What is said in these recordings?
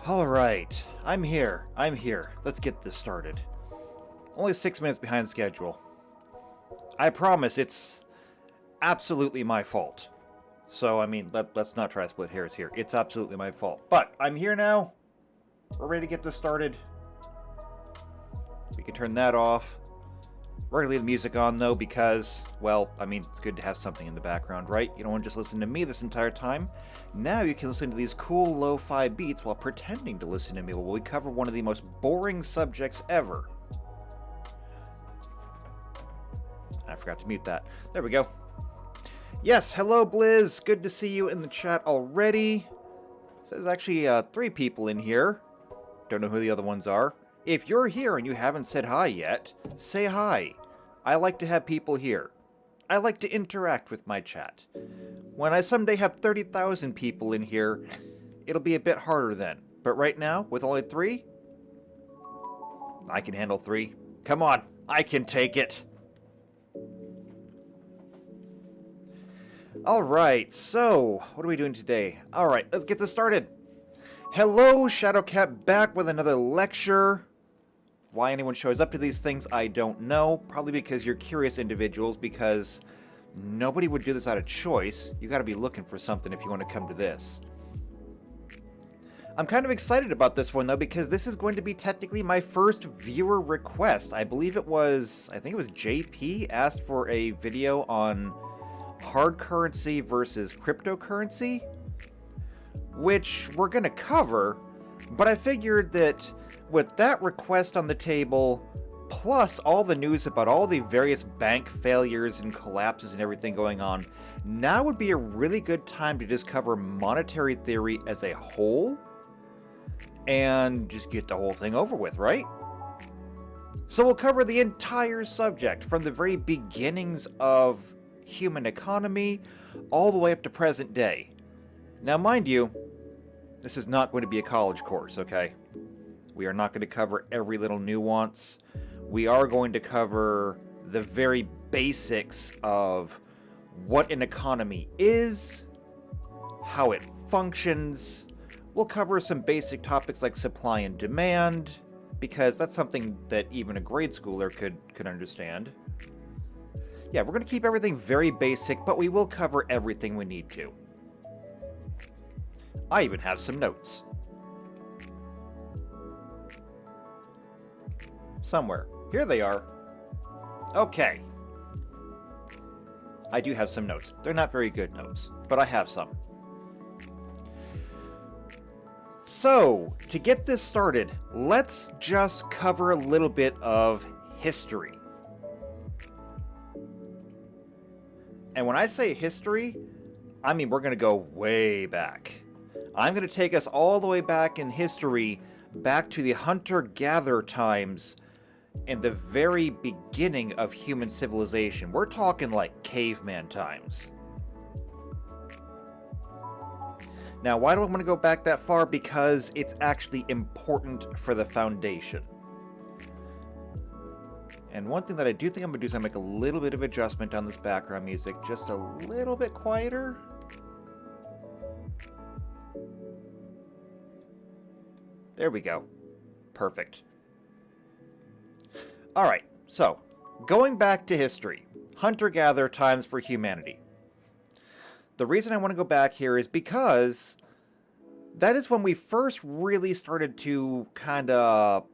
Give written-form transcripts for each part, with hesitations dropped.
Alright, I'm here. Let's get this started. Only 6 minutes behind schedule. I promise it's absolutely my fault. So, I mean, let's not try to split hairs here. It's absolutely my fault. But, I'm here now. We're ready to get this started. We can turn that off. We're going to leave the music on, though, because, well, I mean, it's good to have something in the background, right? You don't want to just listen to me this entire time. Now you can listen to these cool lo-fi beats while pretending to listen to me while we cover one of the most boring subjects ever. I forgot to mute that. There we go. Yes, hello, Blizz. Good to see you in the chat already. So there's actually 3 people in here. Don't know who the other ones are. If you're here and you haven't said hi yet, say hi. I like to have people here. I like to interact with my chat. When I someday have 30,000 people in here, it'll be a bit harder then. But right now, with only 3, I can handle 3. Come on, I can take it. Alright, so, what are we doing today? Alright, let's get this started. Hello, Shadowcat, back with another lecture. Why anyone shows up to these things, I don't know. Probably because you're curious individuals, because nobody would do this out of choice. You gotta be looking for something if you want to come to this. I'm kind of excited about this one, though, because this is going to be technically my first viewer request. I think it was JP asked for a video on hard currency versus cryptocurrency, which we're gonna cover, but I figured that with that request on the table, plus all the news about all the various bank failures and collapses and everything going on, now would be a really good time to just cover monetary theory as a whole, and just get the whole thing over with, right? So we'll cover the entire subject, from the very beginnings of human economy, all the way up to present day. Now, mind you, this is not going to be a college course, okay? We are not going to cover every little nuance. We are going to cover the very basics of what an economy is, how it functions. We'll cover some basic topics like supply and demand, because that's something that even a grade schooler could understand. Yeah, we're going to keep everything very basic, but we will cover everything we need to. I even have some notes. Somewhere. Here they are. Okay. I do have some notes. They're not very good notes, but I have some. So, to get this started, let's just cover a little bit of history. And when I say history, I mean we're going to go way back. I'm going to take us all the way back in history, back to the hunter-gatherer times and the very beginning of human civilization. We're talking like caveman times. Now, why do I want to go back that far? Because it's actually important for the foundation. And one thing that I do think I'm going to do is I'm going to make a little bit of adjustment on this background music, just a little bit quieter. There we go. Perfect. Alright, so, going back to history. Hunter-gatherer times for humanity. The reason I want to go back here is because that is when we first really started to kind of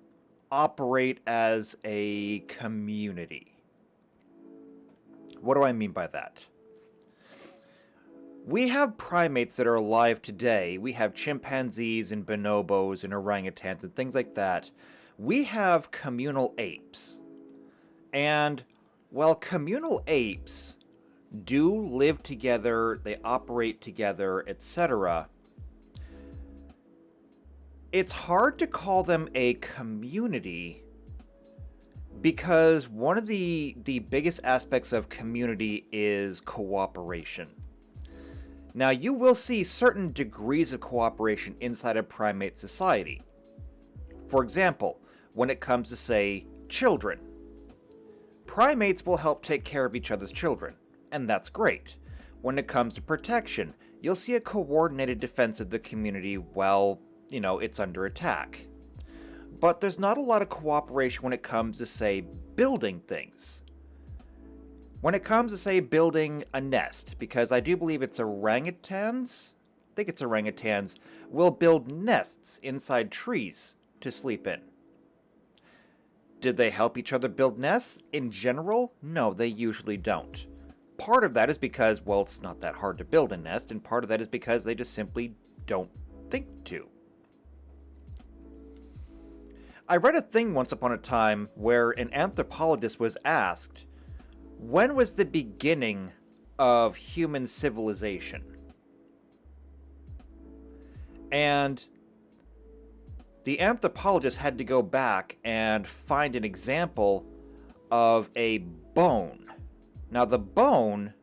operate as a community. What do I mean by that? We have primates that are alive today. We have chimpanzees and bonobos and orangutans and things like that. We have communal apes. And, well, communal apes do live together, they operate together, etc. It's hard to call them a community because one of the biggest aspects of community is cooperation. Now, you will see certain degrees of cooperation inside a primate society. For example, when it comes to, say, children. Primates will help take care of each other's children, and that's great. When it comes to protection, you'll see a coordinated defense of the community while, it's under attack. But there's not a lot of cooperation when it comes to, say, building things. When it comes to, say, building a nest, because I do believe it's orangutans, will build nests inside trees to sleep in. Did they help each other build nests? In general, no, they usually don't. Part of that is because, well, it's not that hard to build a nest, and part of that is because they just simply don't think to. I read a thing once upon a time where an anthropologist was asked, when was the beginning of human civilization? And the anthropologist had to go back and find an example of a bone. Now the bone,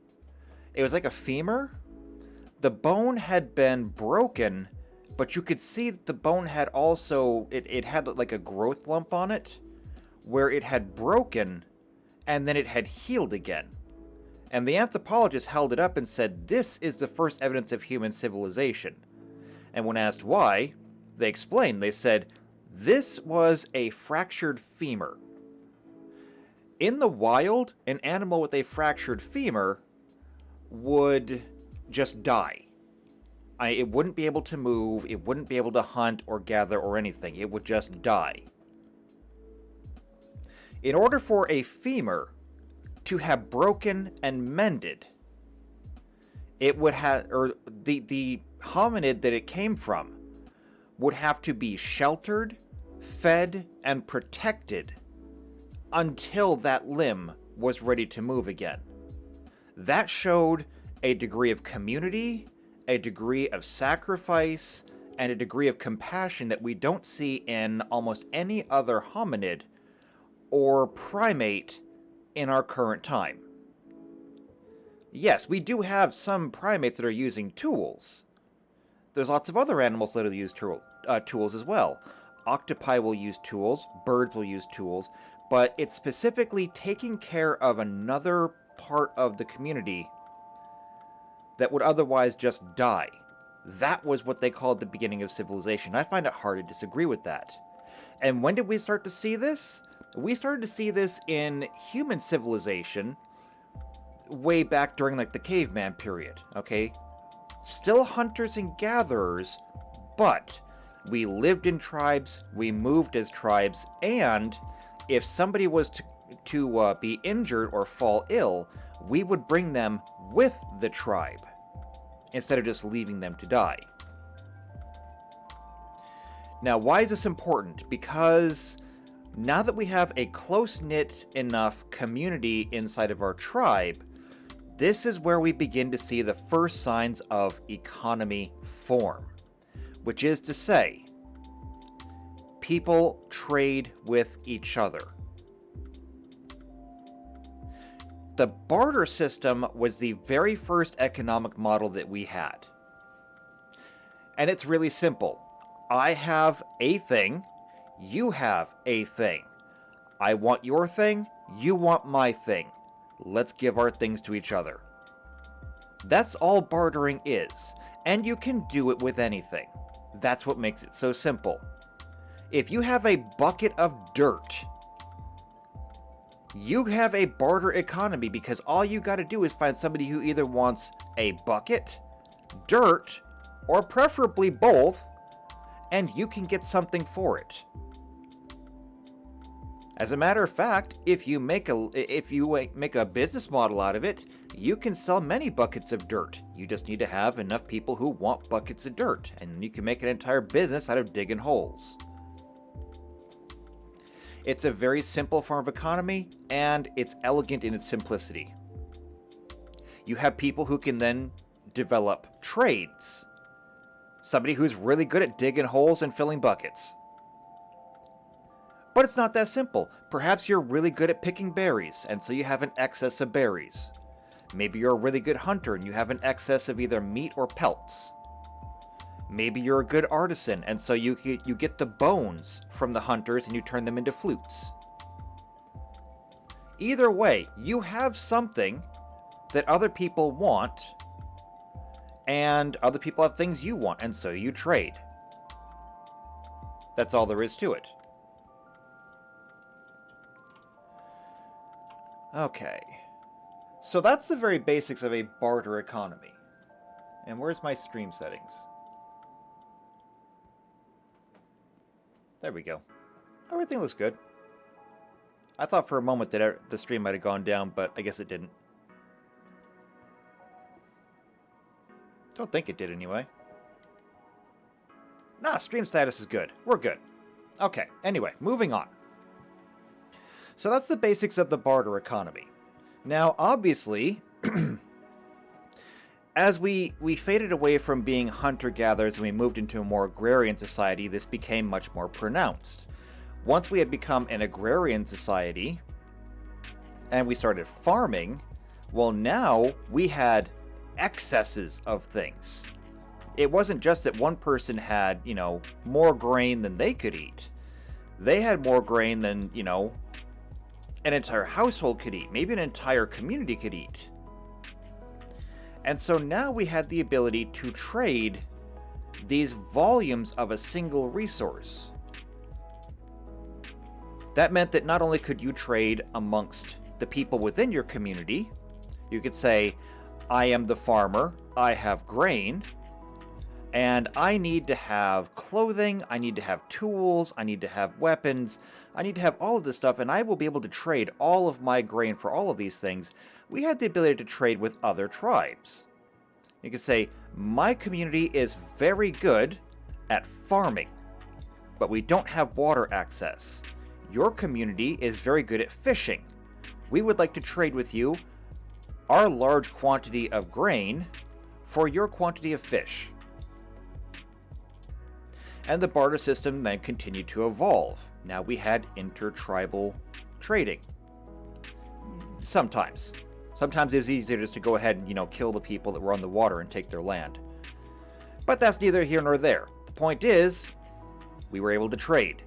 it was like a femur. The bone had been broken, but you could see that the bone had also, it had like a growth lump on it, where it had broken, and then it had healed again. And the anthropologist held it up and said, this is the first evidence of human civilization. And when asked why, they explained, they said, this was a fractured femur. In the wild, an animal with a fractured femur would just die. It wouldn't be able to move, it wouldn't be able to hunt or gather or anything. It would just die. In order for a femur to have broken and mended, it would have, or the hominid that it came from would have to be sheltered, fed, and protected until that limb was ready to move again. That showed a degree of community, a degree of sacrifice, and a degree of compassion that we don't see in almost any other hominid or primate in our current time. Yes, we do have some primates that are using tools. There's lots of other animals that will use tools as well. Octopi will use tools, birds will use tools, but it's specifically taking care of another part of the community that would otherwise just die. That was what they called the beginning of civilization. I find it hard to disagree with that. And when did we start to see this? We started to see this in human civilization way back during like the caveman period, okay? Still hunters and gatherers, but we lived in tribes, we moved as tribes, and if somebody was to be injured or fall ill, we would bring them with the tribe instead of just leaving them to die. Now, why is this important? Because now that we have a close-knit enough community inside of our tribe, this is where we begin to see the first signs of economy form, which is to say, people trade with each other. The barter system was the very first economic model that we had. And it's really simple. I have a thing, you have a thing. I want your thing, you want my thing. Let's give our things to each other. That's all bartering is, and you can do it with anything. That's what makes it so simple. If you have a bucket of dirt, you have a barter economy because all you got to do is find somebody who either wants a bucket, dirt, or preferably both, and you can get something for it. As a matter of fact, if you make a business model out of it, you can sell many buckets of dirt. You just need to have enough people who want buckets of dirt, and you can make an entire business out of digging holes. It's a very simple form of economy, and it's elegant in its simplicity. You have people who can then develop trades. Somebody who's really good at digging holes and filling buckets. But it's not that simple. Perhaps you're really good at picking berries, and so you have an excess of berries. Maybe you're a really good hunter and you have an excess of either meat or pelts. Maybe you're a good artisan, and so you get the bones from the hunters and you turn them into flutes. Either way, you have something that other people want, and other people have things you want, and so you trade. That's all there is to it. Okay. So that's the very basics of a barter economy. And where's my stream settings? There we go. Everything looks good. I thought for a moment that the stream might have gone down, but I guess it didn't. Don't think it did anyway. Nah, stream status is good. We're good. Okay, anyway, moving on. So that's the basics of the barter economy. Now, obviously, as we faded away from being hunter-gatherers and we moved into a more agrarian society, this became much more pronounced. Once we had become an agrarian society and we started farming, well, now we had excesses of things. It wasn't just that one person had, more grain than they could eat. They had more grain than, an entire household could eat. Maybe an entire community could eat. And so now we had the ability to trade these volumes of a single resource. That meant that not only could you trade amongst the people within your community, you could say, I am the farmer, I have grain, and I need to have clothing, I need to have tools, I need to have weapons, I need to have all of this stuff, and I will be able to trade all of my grain for all of these things. We had the ability to trade with other tribes. You could say, my community is very good at farming, but we don't have water access. Your community is very good at fishing. We would like to trade with you our large quantity of grain for your quantity of fish. And the barter system then continued to evolve. Now we had intertribal trading. Sometimes. Sometimes it's easier just to go ahead and, kill the people that were on the water and take their land. But that's neither here nor there. The point is, we were able to trade.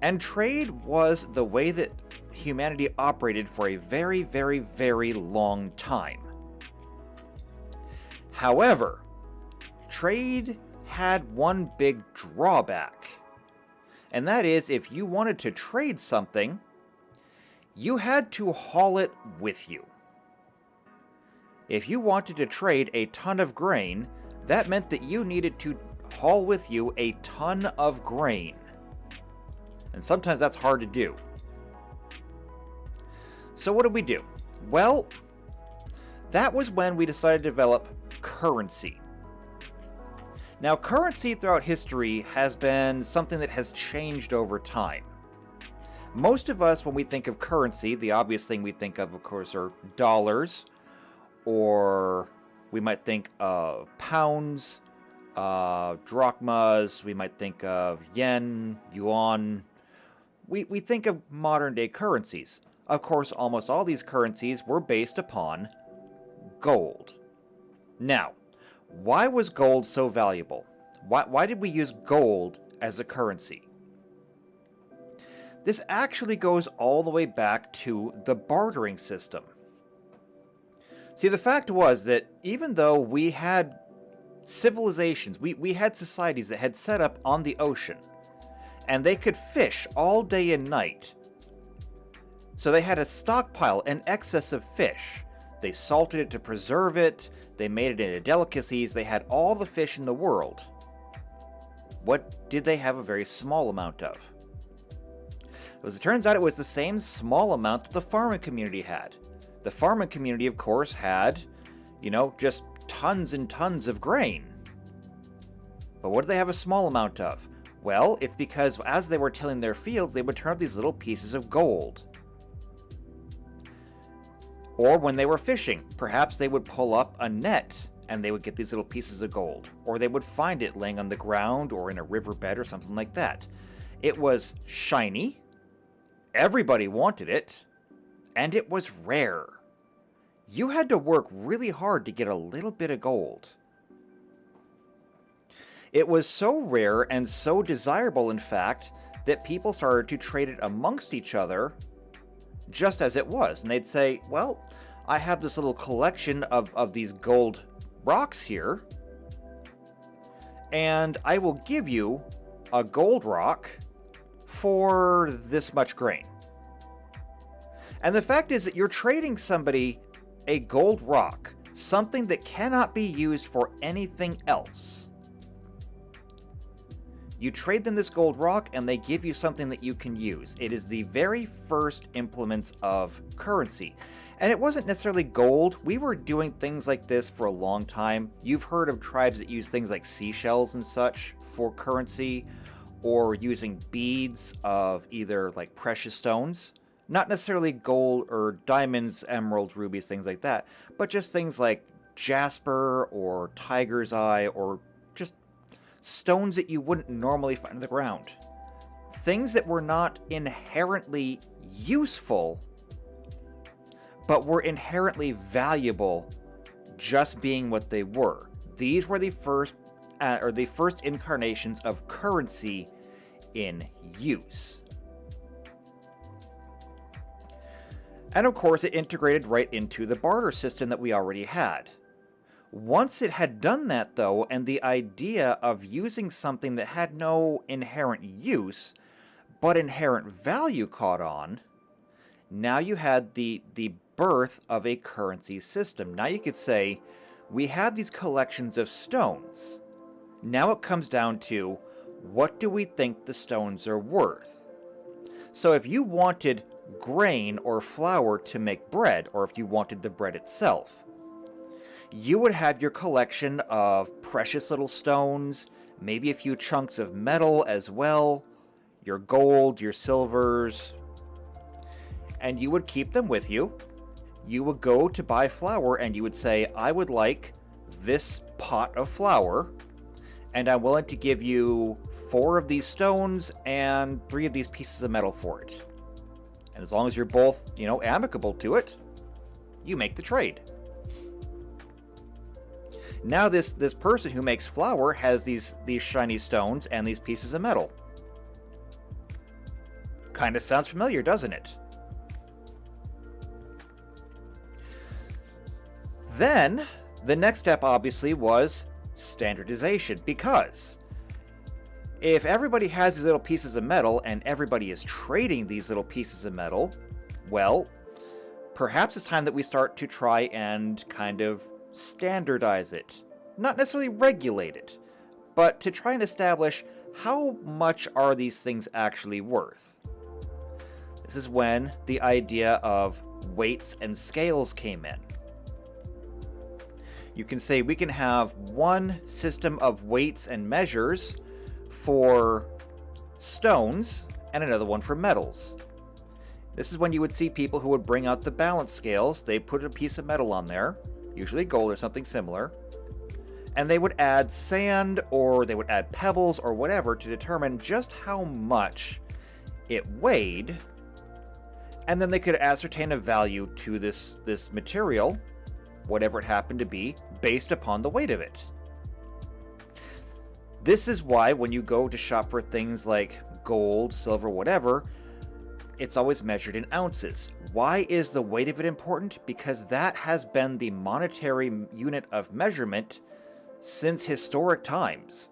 And trade was the way that humanity operated for a very, very, very long time. However, trade had one big drawback. And that is, if you wanted to trade something, you had to haul it with you. If you wanted to trade a ton of grain, that meant that you needed to haul with you a ton of grain. And sometimes that's hard to do. So what did we do? Well, that was when we decided to develop currency. Now, currency throughout history has been something that has changed over time. Most of us, when we think of currency, the obvious thing we think of course, are dollars, or we might think of pounds, drachmas, we might think of yen, yuan. We think of modern-day currencies. Of course, almost all these currencies were based upon gold. Now, why was gold so valuable? Why did we use gold as a currency? This actually goes all the way back to the bartering system. See, the fact was that even though we had civilizations, we had societies that had set up on the ocean, and they could fish all day and night. So they had a stockpile, an excess of fish. They salted it to preserve it, they made it into delicacies, they had all the fish in the world. What did they have a very small amount of? As it turns out, it was the same small amount that the farming community had. The farming community, of course, had, just tons and tons of grain. But what did they have a small amount of? Well, it's because as they were tilling their fields, they would turn up these little pieces of gold. Or when they were fishing, perhaps they would pull up a net and they would get these little pieces of gold. Or they would find it laying on the ground or in a riverbed or something like that. It was shiny, everybody wanted it, and it was rare. You had to work really hard to get a little bit of gold. It was so rare and so desirable, in fact, that people started to trade it amongst each other just as it was. And they'd say, well, I have this little collection of these gold rocks here, and I will give you a gold rock for this much grain. And the fact is that you're trading somebody a gold rock, something that cannot be used for anything else. You trade them this gold rock and they give you something that you can use. It is the very first implements of currency. And it wasn't necessarily gold. We were doing things like this for a long time. You've heard of tribes that use things like seashells and such for currency, or using beads of either like precious stones. Not necessarily gold or diamonds, emeralds, rubies, things like that, but just things like jasper or tiger's eye or just stones that you wouldn't normally find on the ground. Things that were not inherently useful, but were inherently valuable just being what they were. These were the first incarnations of currency in use. And of course, it integrated right into the barter system that we already had. Once it had done that, though, and the idea of using something that had no inherent use, but inherent value caught on, now you had the birth of a currency system. Now you could say, we have these collections of stones. Now it comes down to, what do we think the stones are worth? So if you wanted grain or flour to make bread, or if you wanted the bread itself, you would have your collection of precious little stones, maybe a few chunks of metal as well, your gold, your silvers, and you would keep them with you. You would go to buy flour and you would say, I would like this pot of flour, and I'm willing to give you 4 of these stones and 3 of these pieces of metal for it. And as long as you're both, amicable to it, you make the trade. Now this person who makes flour has these shiny stones and these pieces of metal. Kind of sounds familiar, doesn't it? Then, the next step obviously was standardization, because if everybody has these little pieces of metal and everybody is trading these little pieces of metal, well, perhaps it's time that we start to try and kind of standardize it. Not necessarily regulate it, but to try and establish how much are these things actually worth. This is when the idea of weights and scales came in. You can say we can have one system of weights and measures for stones and another one for metals. This is when you would see people who would bring out the balance scales. They put a piece of metal on there, usually gold or something similar, and they would add sand or they would add pebbles or whatever to determine just how much it weighed, and then they could ascertain a value to this material, whatever it happened to be, based upon the weight of it. This is why when you go to shop for things like gold, silver, whatever, it's always measured in ounces. Why is the weight of it important? Because that has been the monetary unit of measurement since historic times.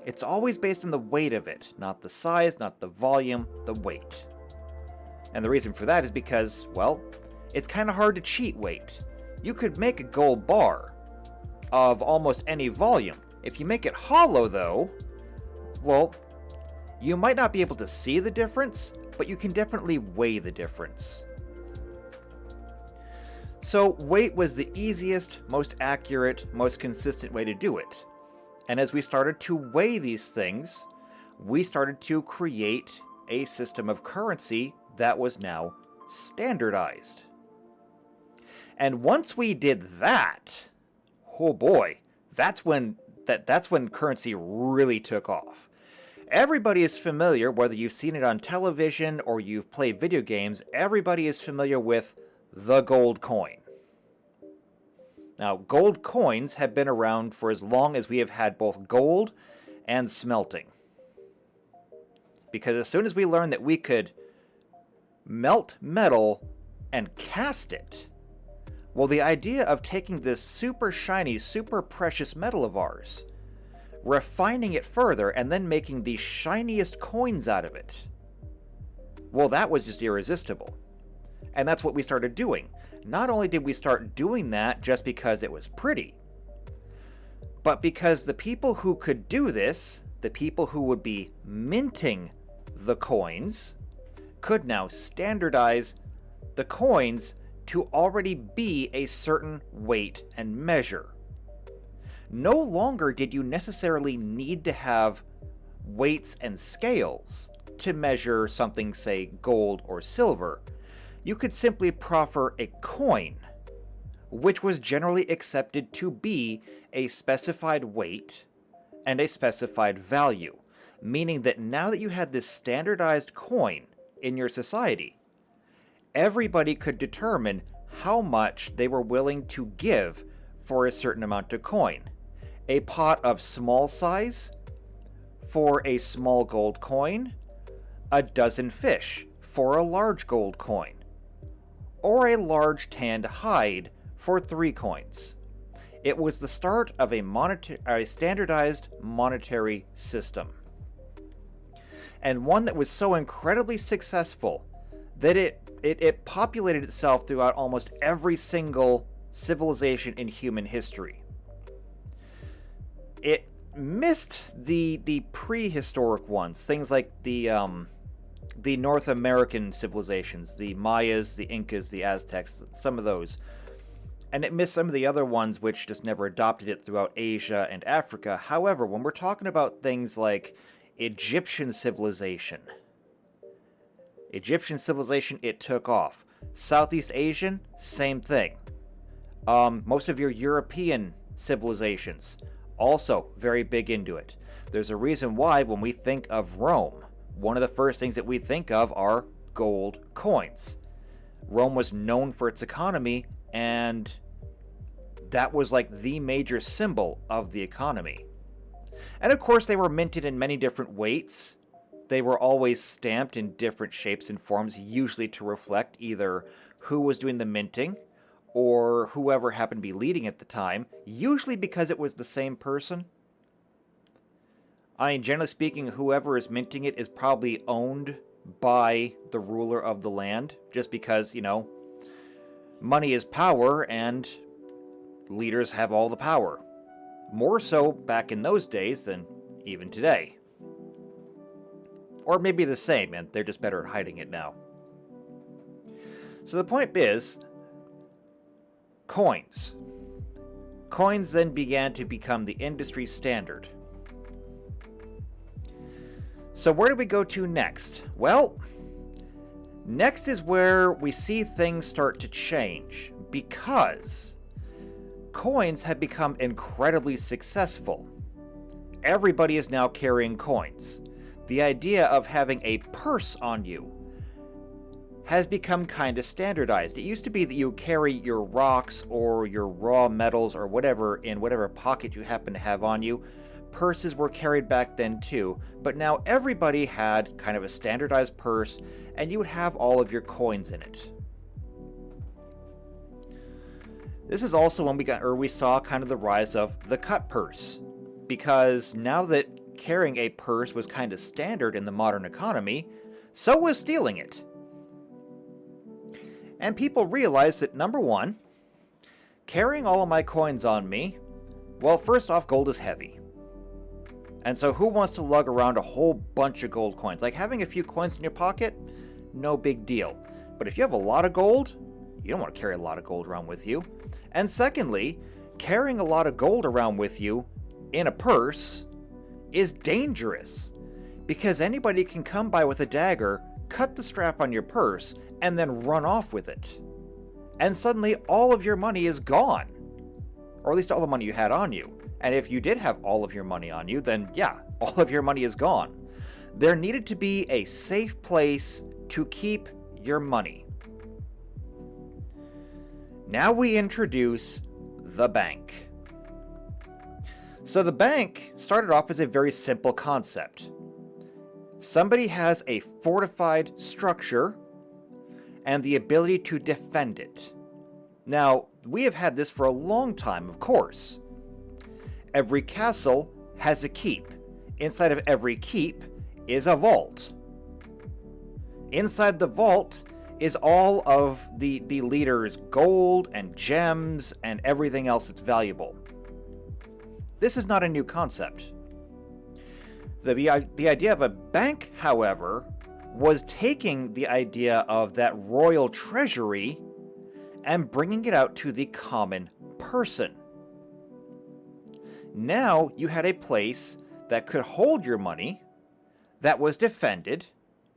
It's always based on the weight of it, not the size, not the volume, the weight. And the reason for that is because, well, it's kind of hard to cheat weight. You could make a gold bar of almost any volume. If you make it hollow, though, well, you might not be able to see the difference, but you can definitely weigh the difference. So weight was the easiest, most accurate, most consistent way to do it. And as we started to weigh these things, we started to create a system of currency that was now standardized. And once we did that, oh boy, that's when currency really took off. Everybody is familiar, whether you've seen it on television or you've played video games, everybody is familiar with the gold coin. Now, gold coins have been around for as long as we have had both gold and smelting. Because as soon as we learned that we could melt metal and cast it, well, the idea of taking this super shiny, super precious metal of ours, refining it further, and then making the shiniest coins out of it, well, that was just irresistible. And that's what we started doing. Not only did we start doing that just because it was pretty, but because the people who could do this, the people who would be minting the coins, could now standardize the coins to already be a certain weight and measure. No longer did you necessarily need to have weights and scales to measure something, say, gold or silver. You could simply proffer a coin, which was generally accepted to be a specified weight and a specified value, meaning that now that you had this standardized coin in your society, everybody could determine how much they were willing to give for a certain amount of coin. A pot of small size for a small gold coin, a dozen fish for a large gold coin, or a large tanned hide for 3 coins. It was the start of a standardized monetary system, and one that was so incredibly successful that it populated itself throughout almost every single civilization in human history. It missed the prehistoric ones, things like the North American civilizations, the Mayas, the Incas, the Aztecs, some of those. And it missed some of the other ones which just never adopted it throughout Asia and Africa. However, when we're talking about things like Egyptian civilization, it took off. Southeast Asian, same thing. Most of your European civilizations, also very big into it. There's a reason why when we think of Rome, one of the first things that we think of are gold coins. Rome was known for its economy, and that was like the major symbol of the economy. And of course they were minted in many different weights. They were always stamped in different shapes and forms, usually to reflect either who was doing the minting or whoever happened to be leading at the time, usually because it was the same person. I mean, generally speaking, whoever is minting it is probably owned by the ruler of the land, just because, money is power and leaders have all the power. More so back in those days than even today. Or maybe the same, and they're just better at hiding it now. So the point is, coins. Coins then began to become the industry standard. So where do we go to next? Well, next is where we see things start to change, because coins have become incredibly successful. Everybody is now carrying coins. The idea of having a purse on you has become kind of standardized. It used to be that you carry your rocks or your raw metals or whatever in whatever pocket you happen to have on you. Purses were carried back then too, but now everybody had kind of a standardized purse, and you would have all of your coins in it. This is also when we saw kind of the rise of the cut purse, because now that carrying a purse was kind of standard in the modern economy, so was stealing it. And people realized that, number one, carrying all of my coins on me, well, first off, gold is heavy. And so who wants to lug around a whole bunch of gold coins? Like, having a few coins in your pocket, no big deal. But if you have a lot of gold, you don't want to carry a lot of gold around with you. And secondly, carrying a lot of gold around with you in a purse is dangerous, because anybody can come by with a dagger, cut the strap on your purse, and then run off with it. And suddenly all of your money is gone. Or at least all the money you had on you. And if you did have all of your money on you, then yeah, all of your money is gone. There needed to be a safe place to keep your money. Now we introduce the bank. So the bank started off as a very simple concept. Somebody has a fortified structure and the ability to defend it. Now, we have had this for a long time, of course. Every castle has a keep. Inside of every keep is a vault. Inside the vault is all of the leader's gold and gems and everything else that's valuable. This is not a new concept. The idea of a bank, however, was taking the idea of that royal treasury and bringing it out to the common person. Now you had a place that could hold your money, that was defended,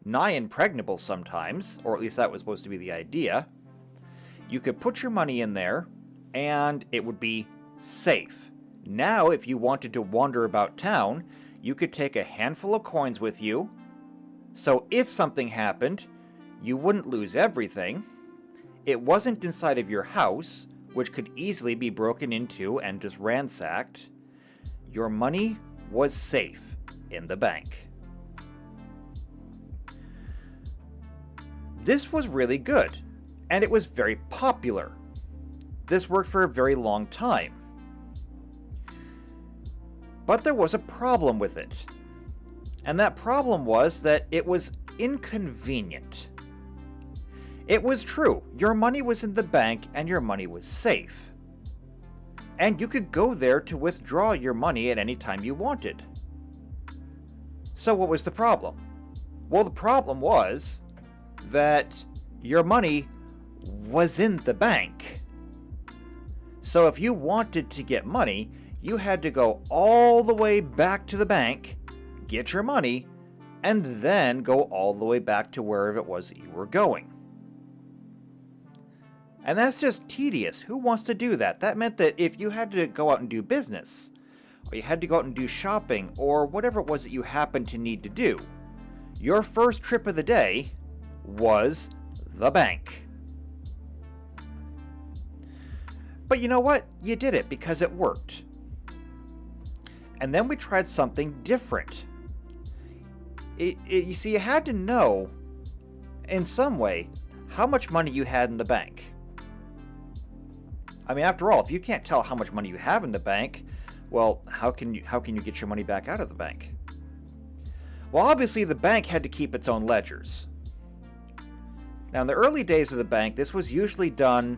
nigh impregnable sometimes, or at least that was supposed to be the idea. You could put your money in there, and it would be safe. Now, if you wanted to wander about town, you could take a handful of coins with you, so if something happened, you wouldn't lose everything. It wasn't inside of your house, which could easily be broken into and just ransacked. Your money was safe in the bank. This was really good, and it was very popular. This worked for a very long time. But there was a problem with it. And that problem was that it was inconvenient. It was true, your money was in the bank and your money was safe. And you could go there to withdraw your money at any time you wanted. So what was the problem? Well, the problem was that your money was in the bank. So if you wanted to get money, you had to go all the way back to the bank, get your money, and then go all the way back to wherever it was that you were going. And that's just tedious. Who wants to do that? That meant that if you had to go out and do business, or you had to go out and do shopping, or whatever it was that you happened to need to do, your first trip of the day was the bank. But you know what? You did it because it worked. And then we tried something different. You see, you had to know, in some way, how much money you had in the bank. I mean, after all, if you can't tell how much money you have in the bank, well, how can you get your money back out of the bank? Well, obviously, the bank had to keep its own ledgers. Now, in the early days of the bank, this was usually done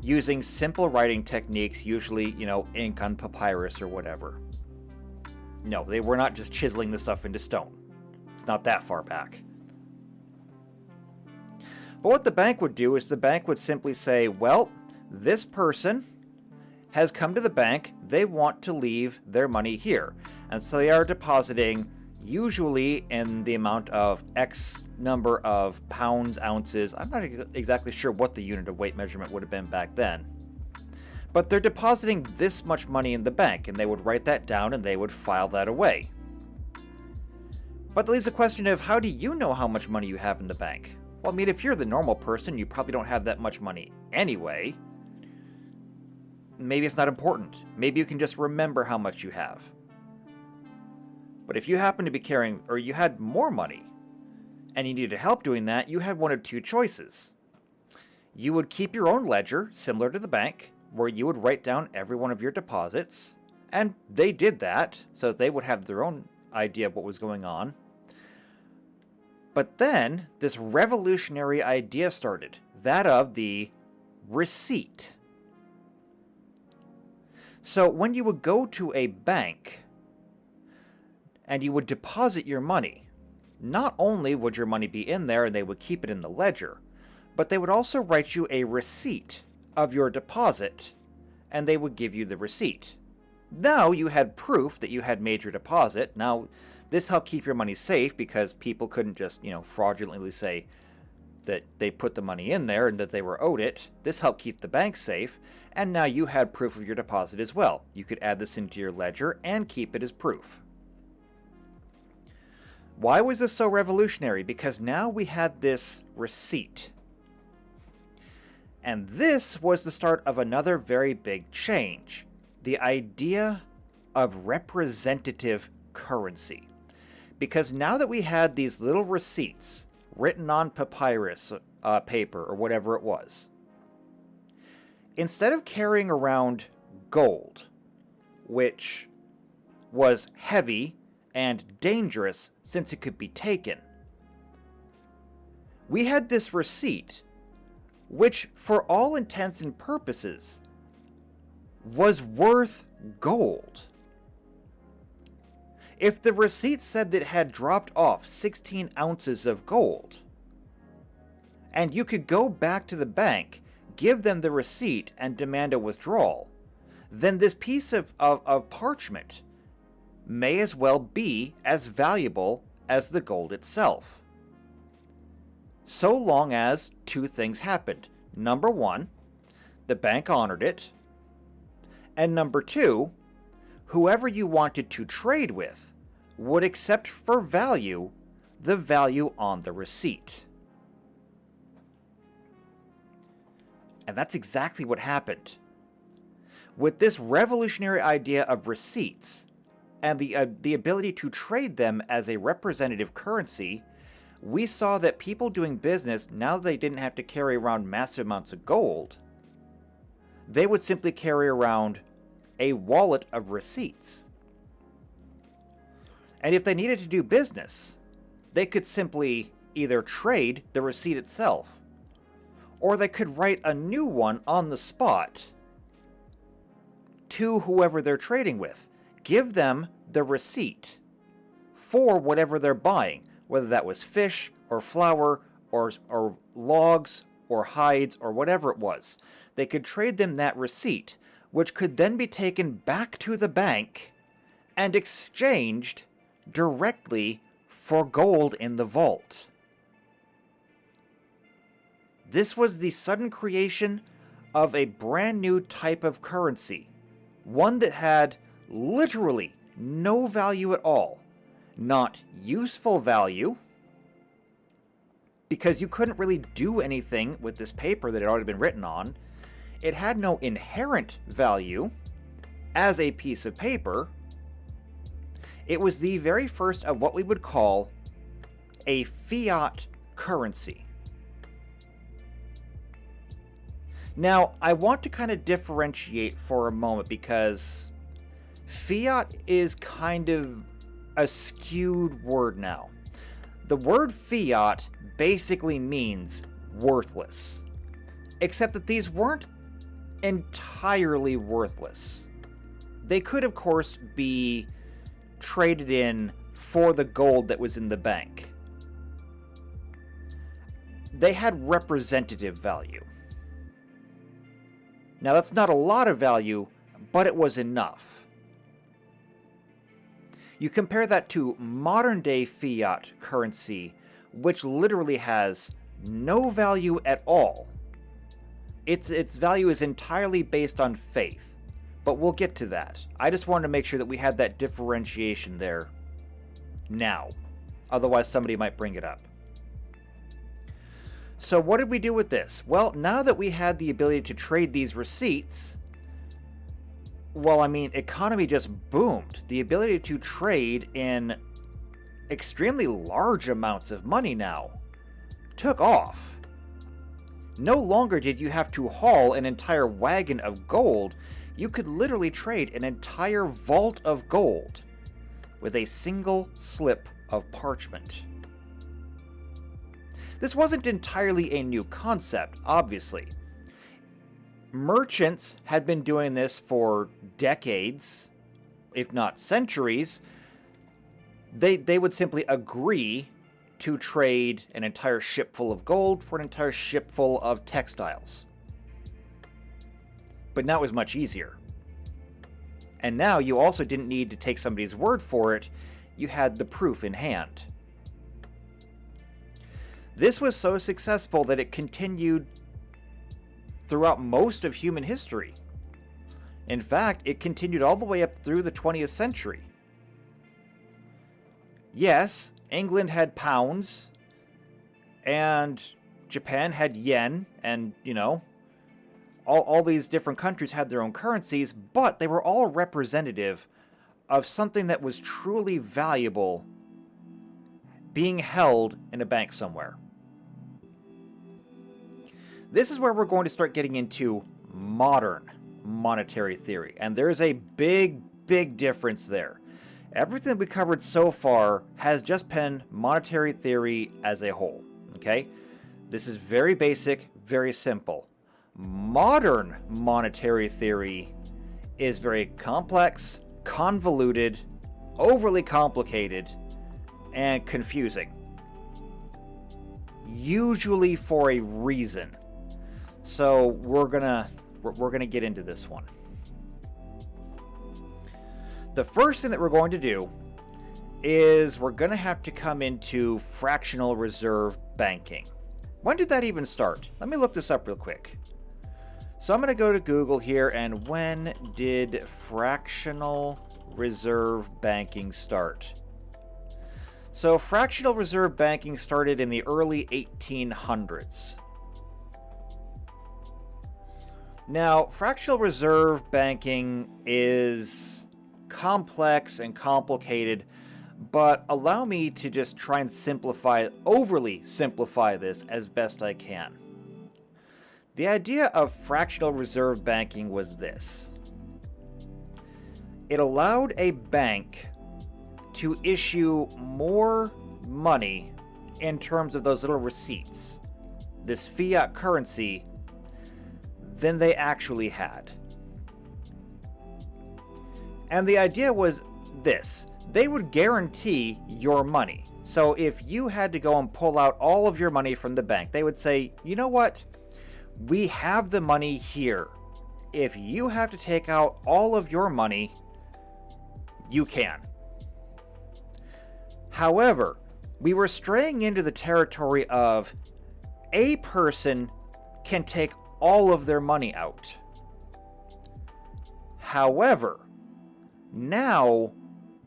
using simple writing techniques, usually, ink on papyrus or whatever. No, they were not just chiseling the stuff into stone. It's not that far back. But what the bank would do is the bank would simply say, well, this person has come to the bank, they want to leave their money here. And so they are depositing usually in the amount of X number of pounds, ounces. I'm not exactly sure what the unit of weight measurement would have been back then. But they're depositing this much money in the bank, and they would write that down and they would file that away. But that leaves the question of, how do you know how much money you have in the bank? Well, I mean, if you're the normal person, you probably don't have that much money anyway. Maybe it's not important. Maybe you can just remember how much you have. But if you happen to be carrying, or you had more money, and you needed help doing that, you had one of two choices. You would keep your own ledger, similar to the bank, where you would write down every one of your deposits, and they did that, so they would have their own idea of what was going on. But then, this revolutionary idea started, that of the receipt. So when you would go to a bank and you would deposit your money, not only would your money be in there and they would keep it in the ledger, but they would also write you a receipt of your deposit, and they would give you the receipt. Now you had proof that you had made your deposit. Now this helped keep your money safe because people couldn't just, fraudulently say that they put the money in there and that they were owed it. This helped keep the bank safe. And now you had proof of your deposit as well. You could add this into your ledger and keep it as proof. Why was this so revolutionary? Because now we had this receipt. And this was the start of another very big change. The idea of representative currency. Because now that we had these little receipts written on papyrus paper or whatever it was, instead of carrying around gold, which was heavy and dangerous since it could be taken, we had this receipt, which for all intents and purposes was worth gold. If the receipt said that it had dropped off 16 ounces of gold, and you could go back to the bank, give them the receipt, and demand a withdrawal, then this piece of parchment may as well be as valuable as the gold itself. So long as two things happened. Number one, the bank honored it, and number two, whoever you wanted to trade with would accept for value the value on the receipt. And that's exactly what happened. With this revolutionary idea of receipts and the ability to trade them as a representative currency, we saw that people doing business, now that they didn't have to carry around massive amounts of gold, they would simply carry around a wallet of receipts. And if they needed to do business, they could simply either trade the receipt itself, or they could write a new one on the spot to whoever they're trading with. Give them the receipt for whatever they're buying, whether that was fish or flour or logs or hides or whatever it was. They could trade them that receipt, which could then be taken back to the bank and exchanged directly for gold in the vault. This was the sudden creation of a brand new type of currency, one that had literally no value at all. Not useful value, because you couldn't really do anything with this paper that had already been written on. It had no inherent value as a piece of paper. It was the very first of what we would call a fiat currency. Now, I want to kind of differentiate for a moment, because fiat is kind of a skewed word now. The word fiat basically means worthless, except that these weren't entirely worthless. They could, of course, be traded in for the gold that was in the bank. they had representative value. Now, that's not a lot of value, but it was enough. You compare that to modern-day fiat currency, which literally has no value at all. Its value is entirely based on faith, but we'll get to that. I just wanted to make sure that we had that differentiation there now. Otherwise, somebody might bring it up. So what did we do with this? Well, now that we had the ability to trade these receipts, well, I mean, economy just boomed. The ability to trade in extremely large amounts of money now took off. No longer did you have to haul an entire wagon of gold. You could literally trade an entire vault of gold with a single slip of parchment. This wasn't entirely a new concept, obviously. Merchants had been doing this for decades, if not centuries. They would simply agree to trade an entire ship full of gold for an entire ship full of textiles. But now it was much easier. And now you also didn't need to take somebody's word for it. You had the proof in hand. This was so successful that it continued throughout most of human history. In fact, it continued all the way up through the 20th century. Yes, England had pounds, and Japan had yen, and, you know, all these different countries had their own currencies, but they were all representative of something that was truly valuable being held in a bank somewhere. This is where we're going to start getting into modern monetary theory, and there's a big difference there. Everything we covered so far has just been monetary theory as a whole, okay? This is very basic, very simple. Modern monetary theory is very complex, convoluted, overly complicated, and confusing. Usually for a reason. So we're gonna get into this one. The first thing that we're going to do is we're going to have to come into fractional reserve banking. When did that even start? Let me look this up real quick. So I'm going to go to Google here, and when did fractional reserve banking start? So fractional reserve banking started in the early 1800s. Now, fractional reserve banking is complex and complicated, but allow me to just try and overly simplify this as best I can. The idea of fractional reserve banking was this. It allowed a bank to issue more money in terms of those little receipts, this fiat currency, than they actually had. And the idea was this. They would guarantee your money. So if you had to go and pull out all of your money from the bank, they would say, you know what? We have the money here. If you have to take out all of your money, you can. However, we were straying into the territory of a person can take all of their money out. However, now,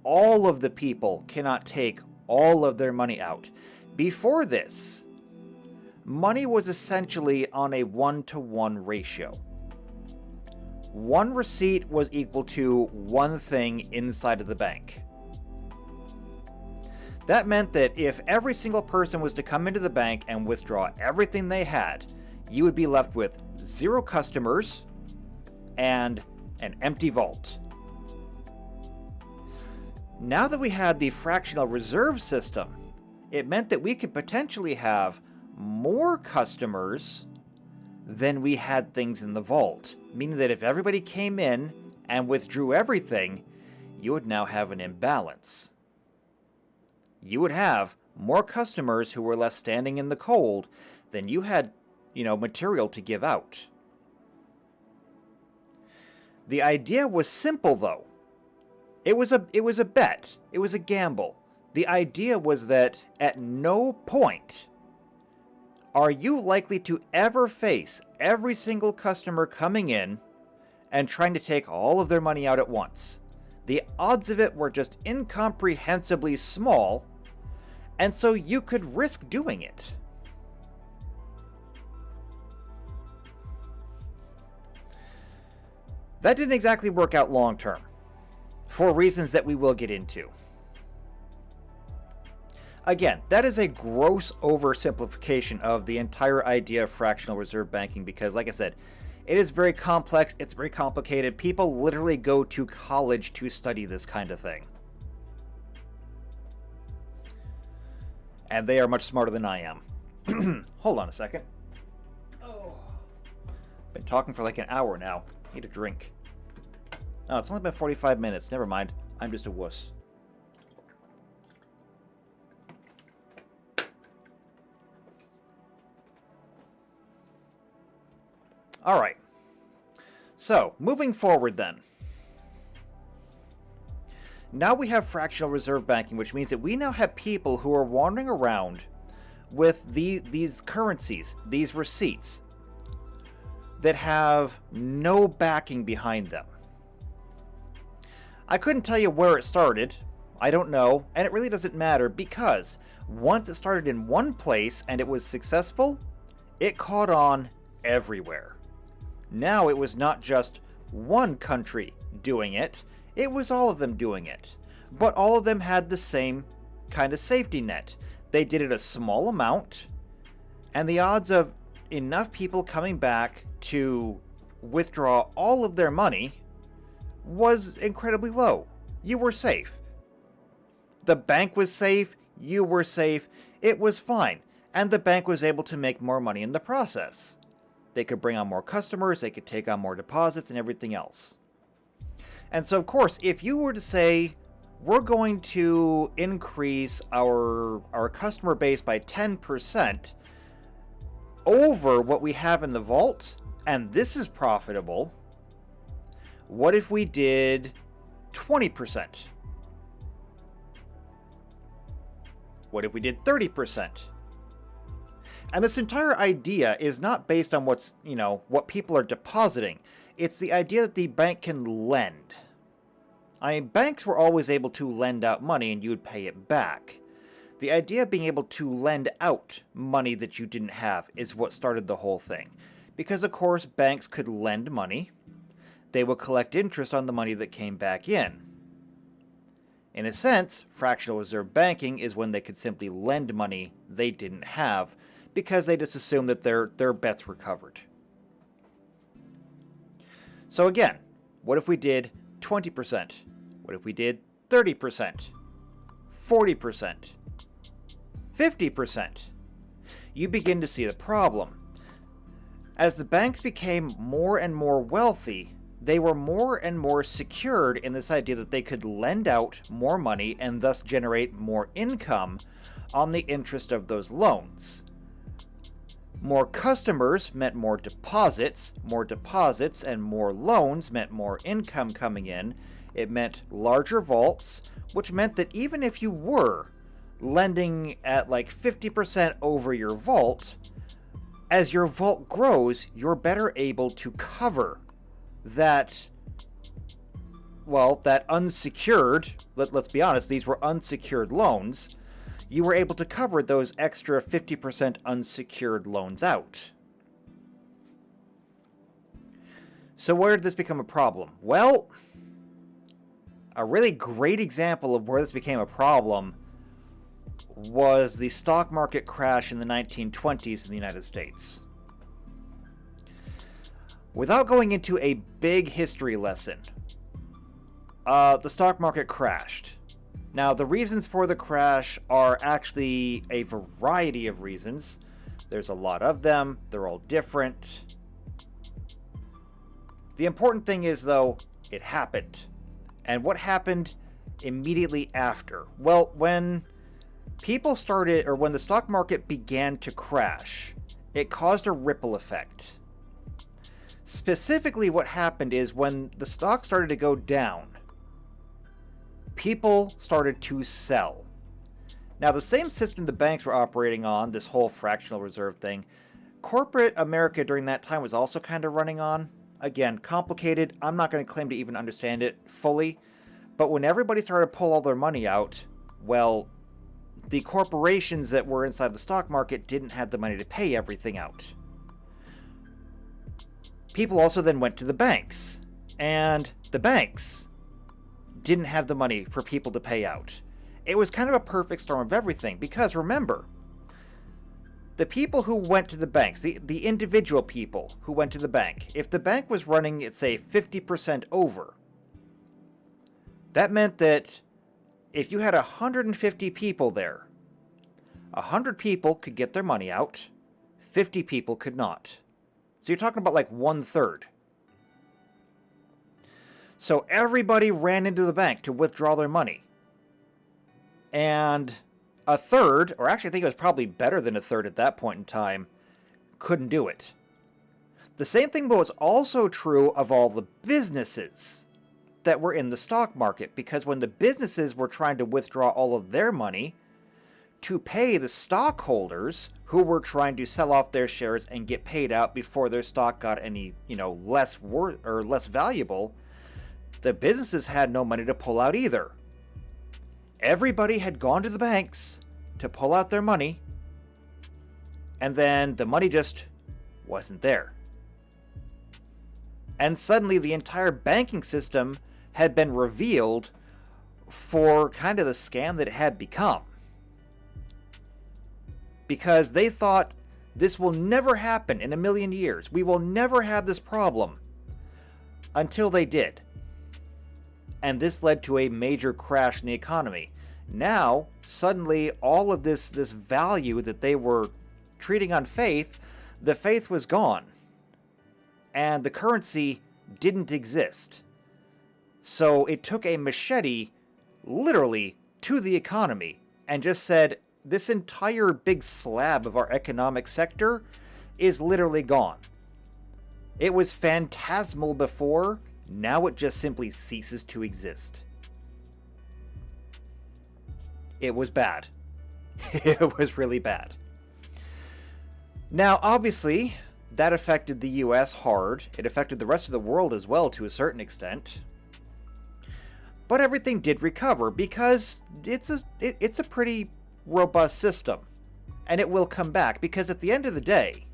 all of the people cannot take all of their money out. Before this, money was essentially on a 1-to-1 ratio. One receipt was equal to one thing inside of the bank. That meant that if every single person was to come into the bank and withdraw everything they had, you would be left with 0 customers and an empty vault. Now that we had the fractional reserve system, it meant that we could potentially have more customers than we had things in the vault. Meaning that if everybody came in and withdrew everything, you would now have an imbalance. You would have more customers who were left standing in the cold then you had, material to give out. The idea was simple, though. It was a bet. It was a gamble. The idea was that at no point are you likely to ever face every single customer coming in and trying to take all of their money out at once. The odds of it were just incomprehensibly small, and so you could risk doing it. That didn't exactly work out long term, for reasons that we will get into. Again, that is a gross oversimplification of the entire idea of fractional reserve banking because, like I said, it is very complex, it's very complicated. People literally go to college to study this kind of thing. And they are much smarter than I am. Hold on a second. Oh. Been talking for like an hour now. Need a drink. Oh, it's only been 45 minutes. Never mind. I'm just a wuss. All right. So, moving forward then. Now we have fractional reserve banking, which means that we now have people who are wandering around with these currencies, these receipts, that have no backing behind them. I couldn't tell you where it started. I don't know, and it really doesn't matter because once it started in one place and it was successful, it caught on everywhere. Now it was not just one country doing it, it was all of them doing it. But all of them had the same kind of safety net. They did it a small amount, and the odds of enough people coming back to withdraw all of their money was incredibly low. You were safe. The bank was safe, you were safe, it was fine. And the bank was able to make more money in the process. They could bring on more customers, they could take on more deposits and everything else. And so, of course, if you were to say, we're going to increase our customer base by 10% over what we have in the vault, and this is profitable, what if we did 20%? What if we did 30%? And this entire idea is not based on what people are depositing. It's the idea that the bank can lend. I mean, banks were always able to lend out money and you would pay it back. The idea of being able to lend out money that you didn't have is what started the whole thing. Because, of course, banks could lend money. They would collect interest on the money that came back in. In a sense, fractional reserve banking is when they could simply lend money they didn't have because they just assumed that their bets were covered. So again, what if we did 20%? What if we did 30%? 40%? 50%? You begin to see the problem. As the banks became more and more wealthy, they were more and more secured in this idea that they could lend out more money and thus generate more income on the interest of those loans. More customers meant more deposits and more loans meant more income coming in. It meant larger vaults, which meant that even if you were lending at like 50% over your vault, as your vault grows, you're better able to cover that unsecured, let's be honest, these were unsecured loans. You were able to cover those extra 50% unsecured loans out. So where did this become a problem? Well, a really great example of where this became a problem was the stock market crash in the 1920s in the United States. Without going into a big history lesson, the stock market crashed. Now, the reasons for the crash are actually a variety of reasons. There's a lot of them. They're all different. The important thing is, though, it happened. And what happened immediately after? Well, when the stock market began to crash, It caused a ripple effect. Specifically, what happened is when the stock started to go down, people started to sell. Now, the same system the banks were operating on, this whole fractional reserve thing, corporate America during that time was also kind of running on. Again, complicated. I'm not going to claim to even understand it fully. But when everybody started to pull all their money out, well, the corporations that were inside the stock market didn't have the money to pay everything out. People also then went to the banks, and the banks didn't have the money for people to pay out. It was kind of a perfect storm of everything, because remember, the people who went to the banks, the individual people who went to the bank, if the bank was running at, say, 50% over, that meant that if you had 150 people there, 100 people could get their money out, 50 people could not. So you're talking about like 1/3. So everybody ran into the bank to withdraw their money. And a third, or actually I think it was probably better than a third at that point in time, couldn't do it. The same thing was also true of all the businesses that were in the stock market, because when the businesses were trying to withdraw all of their money to pay the stockholders who were trying to sell off their shares and get paid out before their stock got any, less worth or less valuable, the businesses had no money to pull out either. Everybody had gone to the banks to pull out their money, and then the money just wasn't there. And suddenly the entire banking system had been revealed for kind of the scam that it had become. Because they thought, this will never happen in a million years. We will never have this problem. Until they did. And this led to a major crash in the economy. Now, suddenly, all of this value that they were treating on faith, the faith was gone. And the currency didn't exist. So it took a machete, literally, to the economy and just said, this entire big slab of our economic sector is literally gone. It was phantasmal before, now it just simply ceases to exist. It was bad. It was really bad. Now, obviously, that affected the US hard. It affected the rest of the world as well to a certain extent. But everything did recover because it's a pretty robust system. And it will come back because at the end of the day,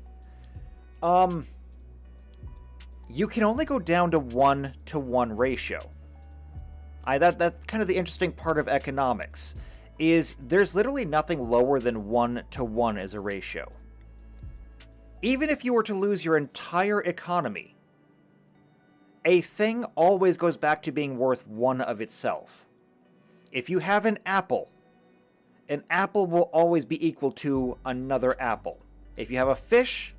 you can only go down to 1-to-1 ratio. That's kind of the interesting part of economics, is there's literally nothing lower than 1-to-1 as a ratio. Even if you were to lose your entire economy, a thing always goes back to being worth one of itself. If you have an apple will always be equal to another apple. If you have a fish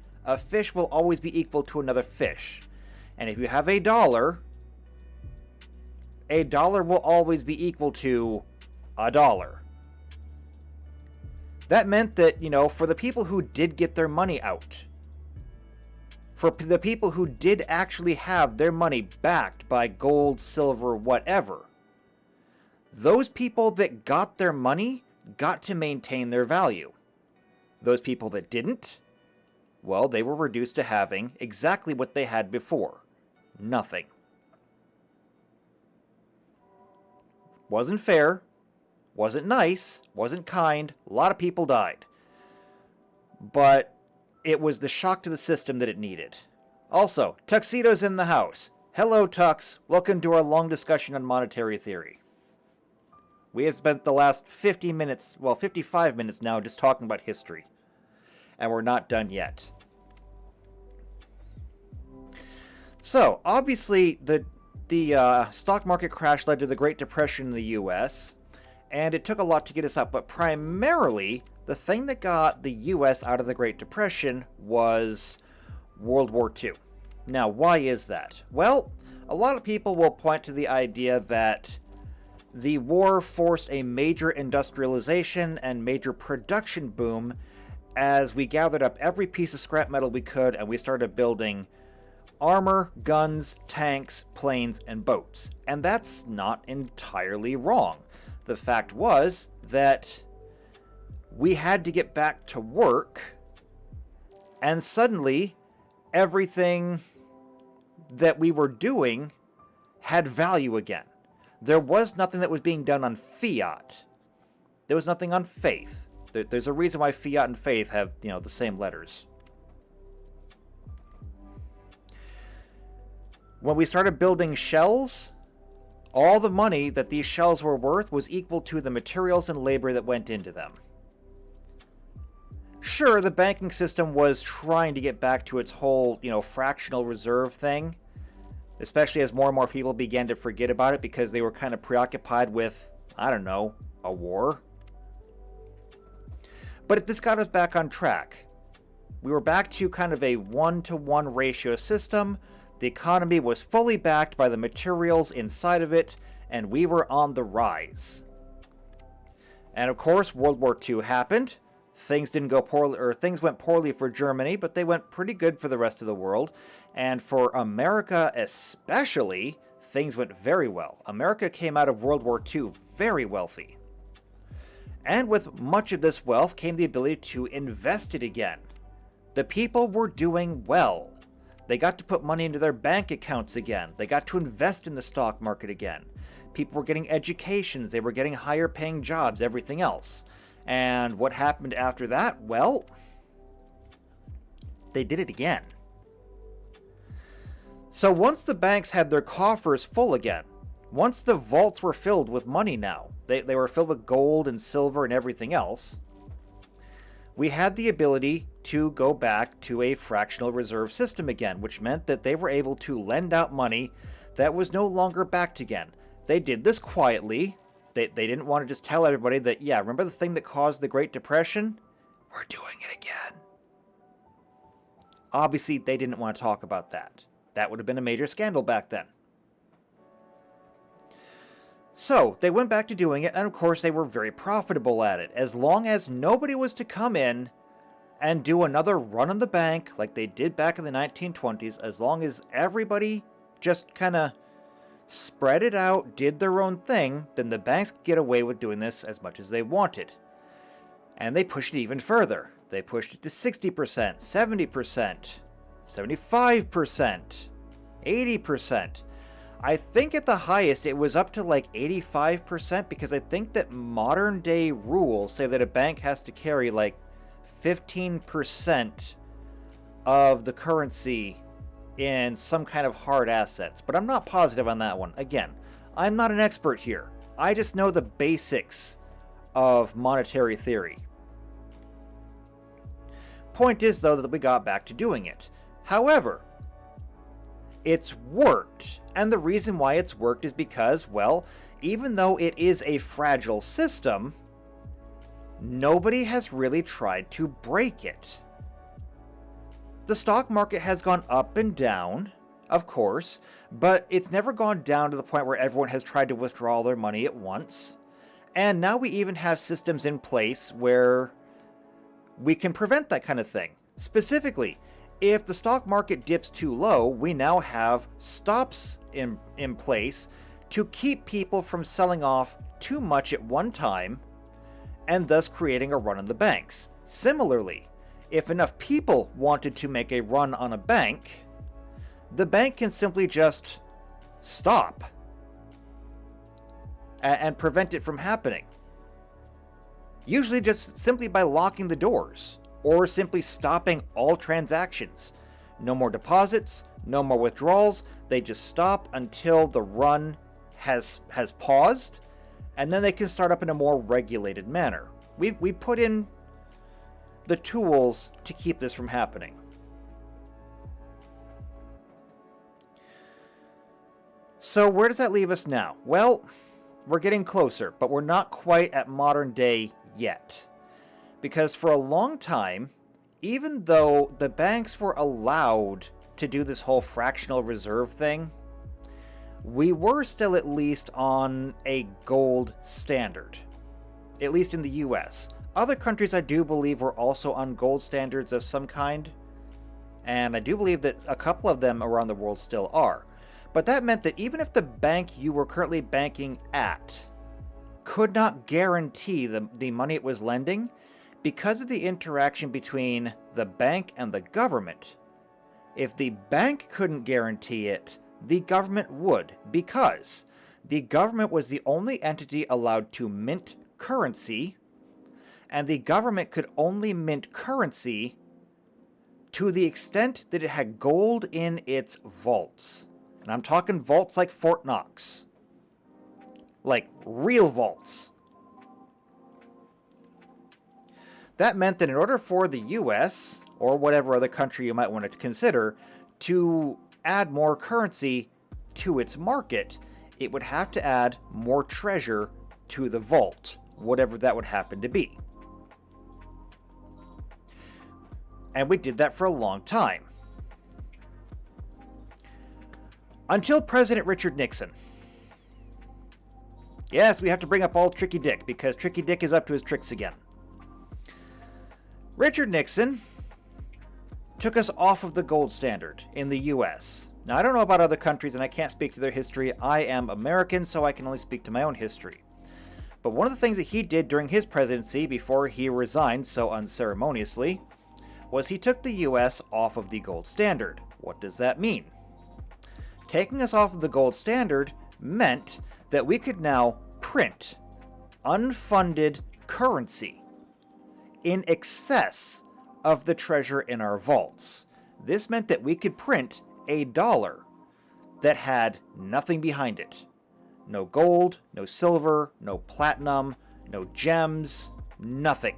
will always be equal to another fish. And if you have a dollar will always be equal to a dollar. That meant that, for the people who did get their money out, for the people who did actually have their money backed by gold, silver, whatever, those people that got their money got to maintain their value. Those people that didn't, well, they were reduced to having exactly what they had before. Nothing. Wasn't fair, wasn't nice, wasn't kind, a lot of people died. But it was the shock to the system that it needed. Also, Tuxedo's in the house. Hello, Tux. Welcome to our long discussion on monetary theory. We have spent the last 55 minutes now just talking about history. And we're not done yet. So, obviously, the stock market crash led to the Great Depression in the U.S., and it took a lot to get us up, but primarily, the thing that got the U.S. out of the Great Depression was World War II. Now, why is that? Well, a lot of people will point to the idea that the war forced a major industrialization and major production boom as we gathered up every piece of scrap metal we could and we started building armor, guns, tanks, planes, and boats. And that's not entirely wrong. The fact was that we had to get back to work, and suddenly everything that we were doing had value again. There was nothing that was being done on fiat. There was nothing on faith. There's a reason why fiat and faith have, the same letters. When we started building shells, all the money that these shells were worth was equal to the materials and labor that went into them. Sure, the banking system was trying to get back to its whole, fractional reserve thing, especially as more and more people began to forget about it because they were kind of preoccupied with, I don't know, a war. But this got us back on track. We were back to kind of a 1-to-1 ratio system. The economy was fully backed by the materials inside of it, and we were on the rise. And of course, World War II happened. Things didn't go poorly, or things went poorly for Germany, but they went pretty good for the rest of the world. And for America especially, things went very well. America came out of World War II very wealthy. And with much of this wealth came the ability to invest it again. The people were doing well. They got to put money into their bank accounts again. They got to invest in the stock market again. People were getting educations. They were getting higher paying jobs, everything else. And what happened after that? Well, they did it again. So once the banks had their coffers full again, once the vaults were filled with money now, they were filled with gold and silver and everything else, we had the ability to go back to a fractional reserve system again, which meant that they were able to lend out money that was no longer backed again. They did this quietly. They didn't want to just tell everybody that, yeah, remember the thing that caused the Great Depression? We're doing it again. Obviously, they didn't want to talk about that. That would have been a major scandal back then. So, they went back to doing it, and of course they were very profitable at it. As long as nobody was to come in and do another run on the bank like they did back in the 1920s, as long as everybody just kind of spread it out, did their own thing, then the banks could get away with doing this as much as they wanted. And they pushed it even further. They pushed it to 60%, 70%, 75%, 80%. I think at the highest it was up to like 85%, because I think that modern day rules say that a bank has to carry like 15% of the currency in some kind of hard assets, but I'm not positive on that one. Again, I'm not an expert here. I just know the basics of monetary theory. Point is, though, that we got back to doing it. However, it's worked, and the reason why it's worked is because, well, even though it is a fragile system, nobody has really tried to break it. The stock market has gone up and down, of course, but it's never gone down to the point where everyone has tried to withdraw their money at once. And now we even have systems in place where we can prevent that kind of thing. Specifically, if the stock market dips too low, we now have stops in place to keep people from selling off too much at one time, and thus creating a run on the banks. Similarly, if enough people wanted to make a run on a bank, the bank can simply just stop and prevent it from happening. Usually just simply by locking the doors, or simply stopping all transactions. No more deposits, no more withdrawals. They just stop until the run has paused, and then they can start up in a more regulated manner. We put in the tools to keep this from happening. So where does that leave us now? Well, we're getting closer, but we're not quite at modern day yet. Because for a long time, even though the banks were allowed to do this whole fractional reserve thing, we were still at least on a gold standard. At least in the US. Other countries I do believe were also on gold standards of some kind, and I do believe that a couple of them around the world still are. But that meant that even if the bank you were currently banking at could not guarantee the money it was lending, because of the interaction between the bank and the government, if the bank couldn't guarantee it, the government would, because the government was the only entity allowed to mint currency, and the government could only mint currency to the extent that it had gold in its vaults. And I'm talking vaults like Fort Knox. Like real vaults. That meant that in order for the US, or whatever other country you might want to consider, to add more currency to its market, it would have to add more treasure to the vault, whatever that would happen to be. And we did that for a long time. Until President Richard Nixon. Yes, we have to bring up old Tricky Dick, because Tricky Dick is up to his tricks again. Richard Nixon took us off of the gold standard in the US. Now, I don't know about other countries, and I can't speak to their history. I am American, so I can only speak to my own history. But one of the things that he did during his presidency, before he resigned so unceremoniously, was he took the US off of the gold standard. What does that mean? Taking us off of the gold standard meant that we could now print unfunded currency in excess of the treasure in our vaults. This meant that we could print a dollar that had nothing behind it. No gold, no silver, no platinum, no gems, nothing.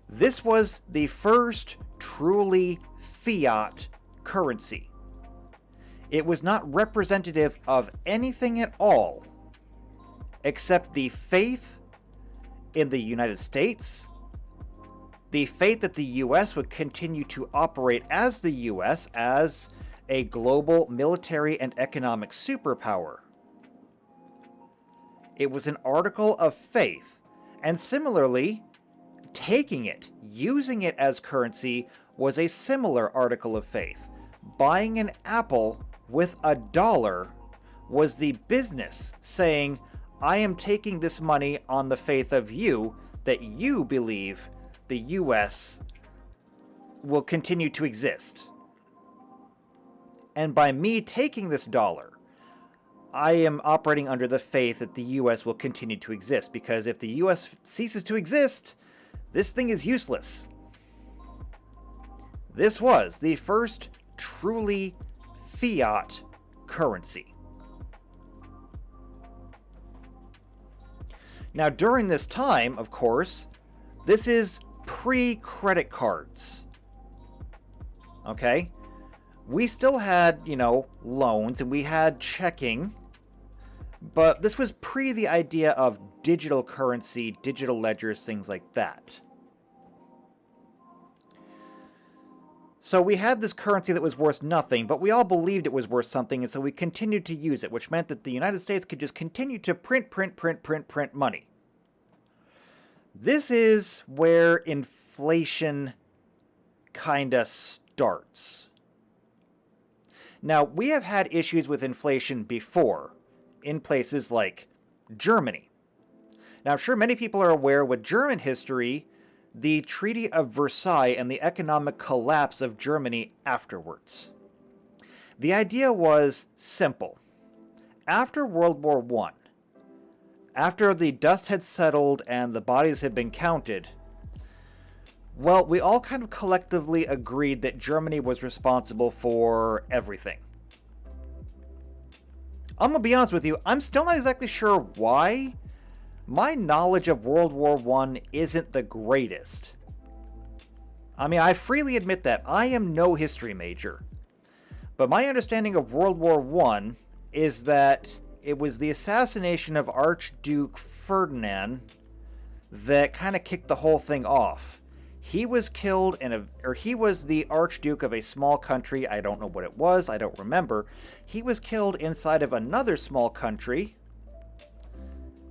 This was the first truly fiat currency. It was not representative of anything at all except the faith in the United States, the faith that the US would continue to operate as the US, as a global military and economic superpower. It was an article of faith, and similarly, taking it, using it as currency, was a similar article of faith. Buying an apple with a dollar was the business saying, I am taking this money on the faith of you, that you believe the US will continue to exist. And by me taking this dollar, I am operating under the faith that the US will continue to exist, because if the US ceases to exist, this thing is useless. This was the first truly fiat currency. Now, during this time, of course, this is pre-credit cards. Okay? We still had, loans, and we had checking, but this was pre the idea of digital currency, digital ledgers, things like that. So we had this currency that was worth nothing, but we all believed it was worth something, and so we continued to use it, which meant that the United States could just continue to print money. This is where inflation kinda starts. Now, we have had issues with inflation before, in places like Germany. Now, I'm sure many people are aware with German history, the Treaty of Versailles and the economic collapse of Germany afterwards. The idea was simple. After World War I, after the dust had settled and the bodies had been counted, well, we all kind of collectively agreed that Germany was responsible for everything. I'm gonna be honest with you, I'm still not exactly sure why. My knowledge of World War I isn't the greatest. I mean, I freely admit that. I am no history major. But my understanding of World War I is that it was the assassination of Archduke Ferdinand that kind of kicked the whole thing off. He was killed he was the Archduke of a small country. I don't know what it was. I don't remember. He was killed inside of another small country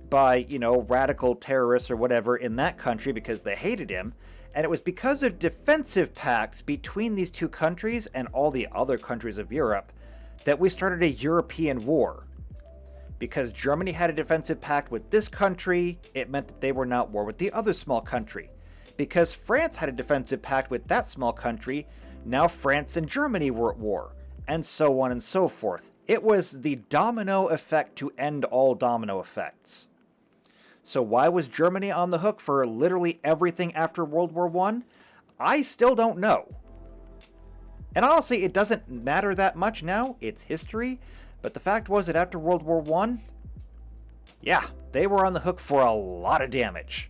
by, radical terrorists or whatever in that country because they hated him. And it was because of defensive pacts between these two countries and all the other countries of Europe that we started a European war. Because Germany had a defensive pact with this country, it meant that they were not at war with the other small country. Because France had a defensive pact with that small country, now France and Germany were at war, and so on and so forth. It was the domino effect to end all domino effects. So why was Germany on the hook for literally everything after World War I? I still don't know. And honestly, it doesn't matter that much now. It's history. But the fact was that after World War I, yeah, they were on the hook for a lot of damage.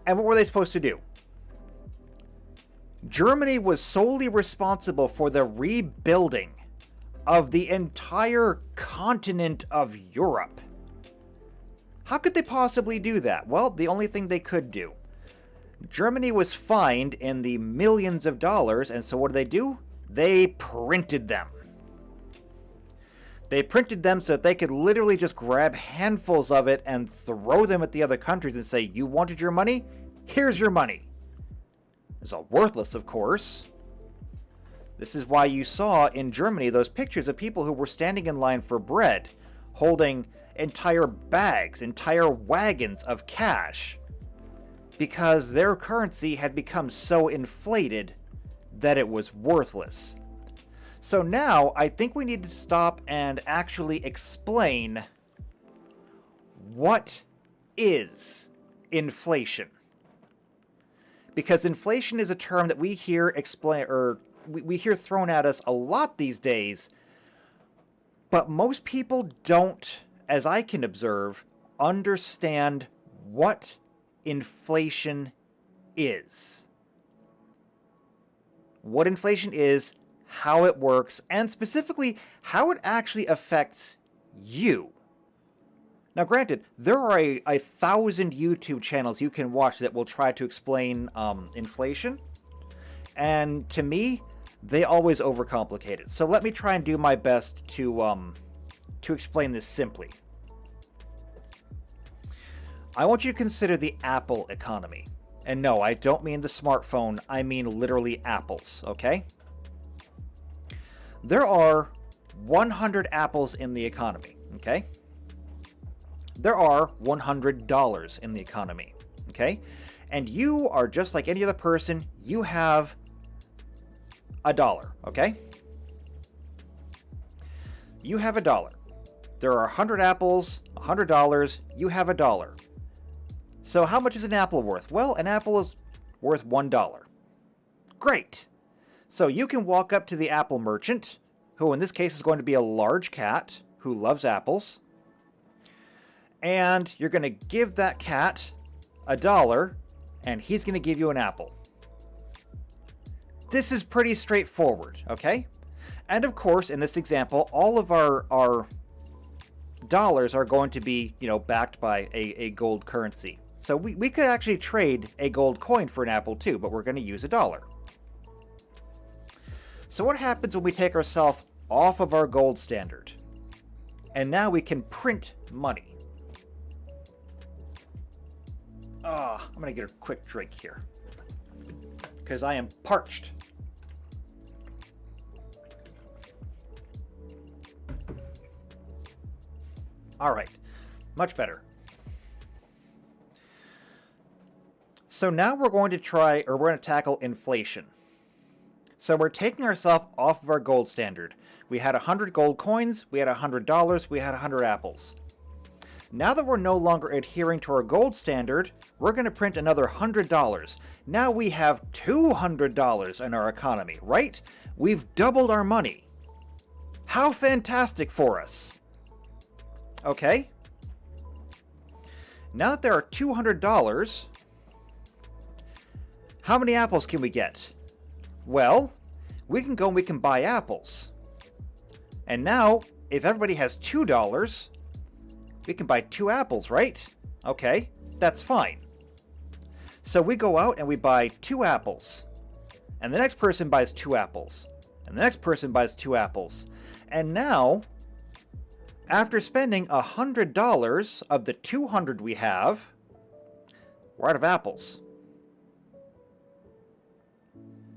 And what were they supposed to do? Germany was solely responsible for the rebuilding of the entire continent of Europe. How could they possibly do that? Well, the only thing they could do. Germany was fined in the millions of dollars, and so what do? They printed them. They printed them so that they could literally just grab handfuls of it and throw them at the other countries and say, you wanted your money? Here's your money. It's all worthless, of course. This is why you saw in Germany those pictures of people who were standing in line for bread, holding entire bags, entire wagons of cash, because their currency had become so inflated that it was worthless. So now I think we need to stop and actually explain what is inflation. Because inflation is a term that we hear we hear thrown at us a lot these days, but most people don't, as I can observe, understand what inflation is. What inflation is, how it works, and specifically how it actually affects you. Now granted, there are a 1,000 YouTube channels you can watch that will try to explain inflation, and to me, they always overcomplicate it. So let me try and do my best to explain this simply. I want you to consider the Apple economy. And no, I don't mean the smartphone, I mean literally apples, okay? There are 100 apples in the economy, okay? There are $100 in the economy, okay? And you are just like any other person, you have $1, okay? You have $1. There are 100 apples, $100, you have $1. So how much is an apple worth? Well, an apple is worth $1. Great. So you can walk up to the apple merchant, who in this case is going to be a large cat who loves apples, and you're going to give that cat $1, and he's going to give you an apple. This is pretty straightforward, okay? And of course, in this example, all of our dollars are going to be, backed by a gold currency. So we could actually trade a gold coin for an apple too, but we're going to use $1. So what happens when we take ourselves off of our gold standard? And now we can print money. I'm going to get a quick drink here, because I am parched. All right, much better. So now we're going to tackle inflation. So we're taking ourselves off of our gold standard. We had 100 gold coins, we had $100, we had 100 apples. Now that we're no longer adhering to our gold standard, we're going to print another $100. Now we have $200 in our economy, right? We've doubled our money. How fantastic for us. Okay. Now that there are $200, how many apples can we get? Well, we can go and we can buy apples. And now, if everybody has $2, we can buy 2 apples, right? Okay, that's fine. So we go out and we buy 2 apples. And the next person buys 2 apples. And the next person buys 2 apples. And now, After spending $100 of the 200 we have, we're out of apples.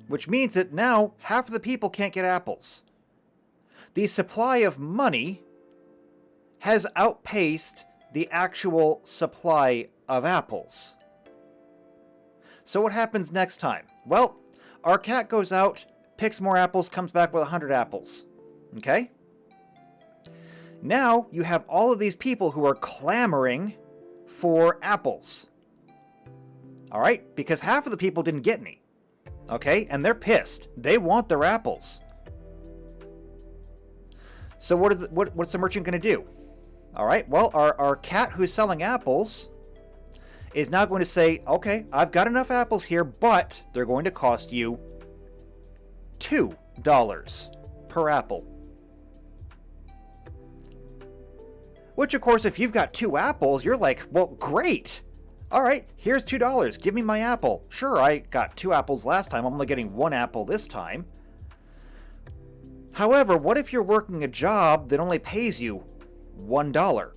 Which means that now half of the people can't get apples. The supply of money has outpaced the actual supply of apples. So what happens next time? Well, our cat goes out, picks more apples, comes back with 100 apples. Okay? Now you have all of these people who are clamoring for apples. Alright? Because half of the people didn't get any. Okay? And they're pissed. They want their apples. So what's the merchant going to do? Alright, well, our cat who's selling apples is now going to say, okay, I've got enough apples here, but they're going to cost you $2 per apple. Which, of course, if you've got 2 apples, you're like, well, great. All right, here's $2. Give me my apple. Sure, I got 2 apples last time. I'm only getting 1 apple this time. However, what if you're working a job that only pays you $1?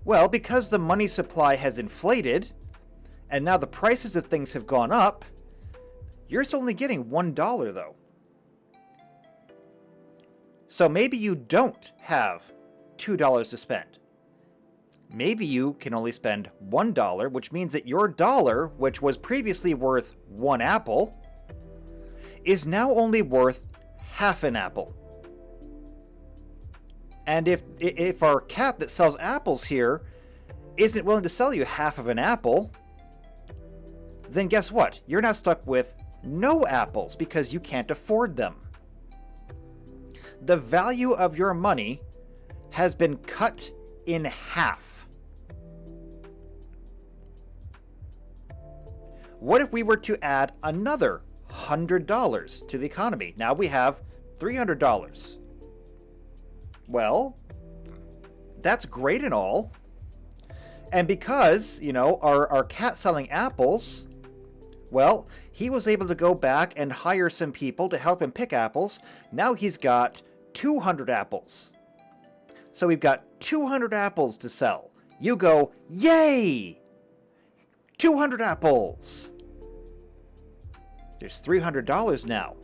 Well, because the money supply has inflated, and now the prices of things have gone up, you're still only getting $1, though. So maybe you don't have $2 to spend. Maybe you can only spend $1, which means that your dollar, which was previously worth 1 apple, is now only worth half an apple. And if our cat that sells apples here isn't willing to sell you half of an apple, then guess what? You're now stuck with no apples because you can't afford them. The value of your money has been cut in half. What if we were to add another $100 to the economy? Now we have $300. Well, that's great and all. And because, our cat selling apples, well, he was able to go back and hire some people to help him pick apples. Now he's got 200 apples. So we've got 200 apples to sell. You go, yay! 200 apples! There's $300 now.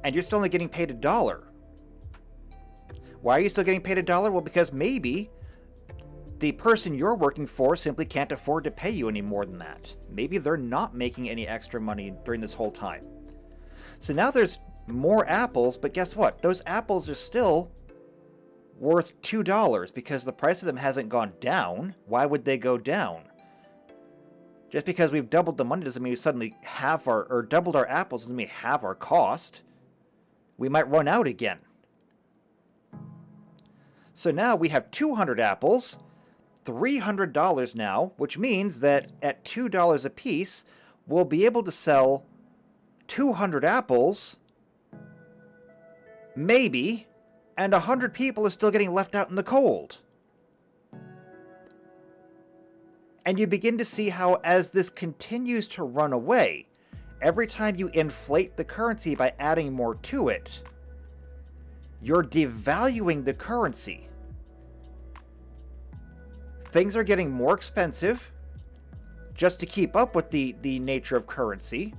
And you're still only getting paid $1. Why are you still getting paid $1? Well, because maybe the person you're working for simply can't afford to pay you any more than that. Maybe they're not making any extra money during this whole time. So now there's more apples, but guess what? Those apples are still worth $2 because the price of them hasn't gone down. Why would they go down? Just because we've doubled the money doesn't mean we suddenly doubled our apples doesn't mean we have our cost. We might run out again. So now we have 200 apples, $300 now, which means that at $2 a piece, we'll be able to sell 200 apples, maybe, and 100 people are still getting left out in the cold. And you begin to see how, as this continues to run away, every time you inflate the currency by adding more to it, you're devaluing the currency. Things are getting more expensive just to keep up with the nature of currency,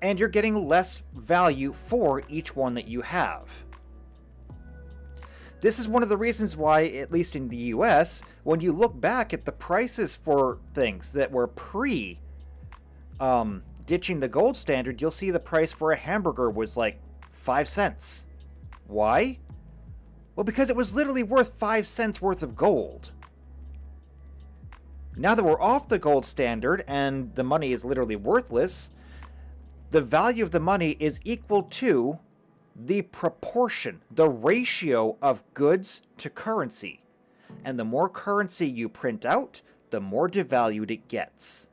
and you're getting less value for each one that you have. This is one of the reasons why, at least in the US, when you look back at the prices for things that were ditching the gold standard, you'll see the price for a hamburger was like 5 cents. Why? Well, because it was literally worth 5 cents worth of gold. Now that we're off the gold standard and the money is literally worthless, the value of the money is equal to the proportion, the ratio of goods to currency. And the more currency you print out, the more devalued it gets.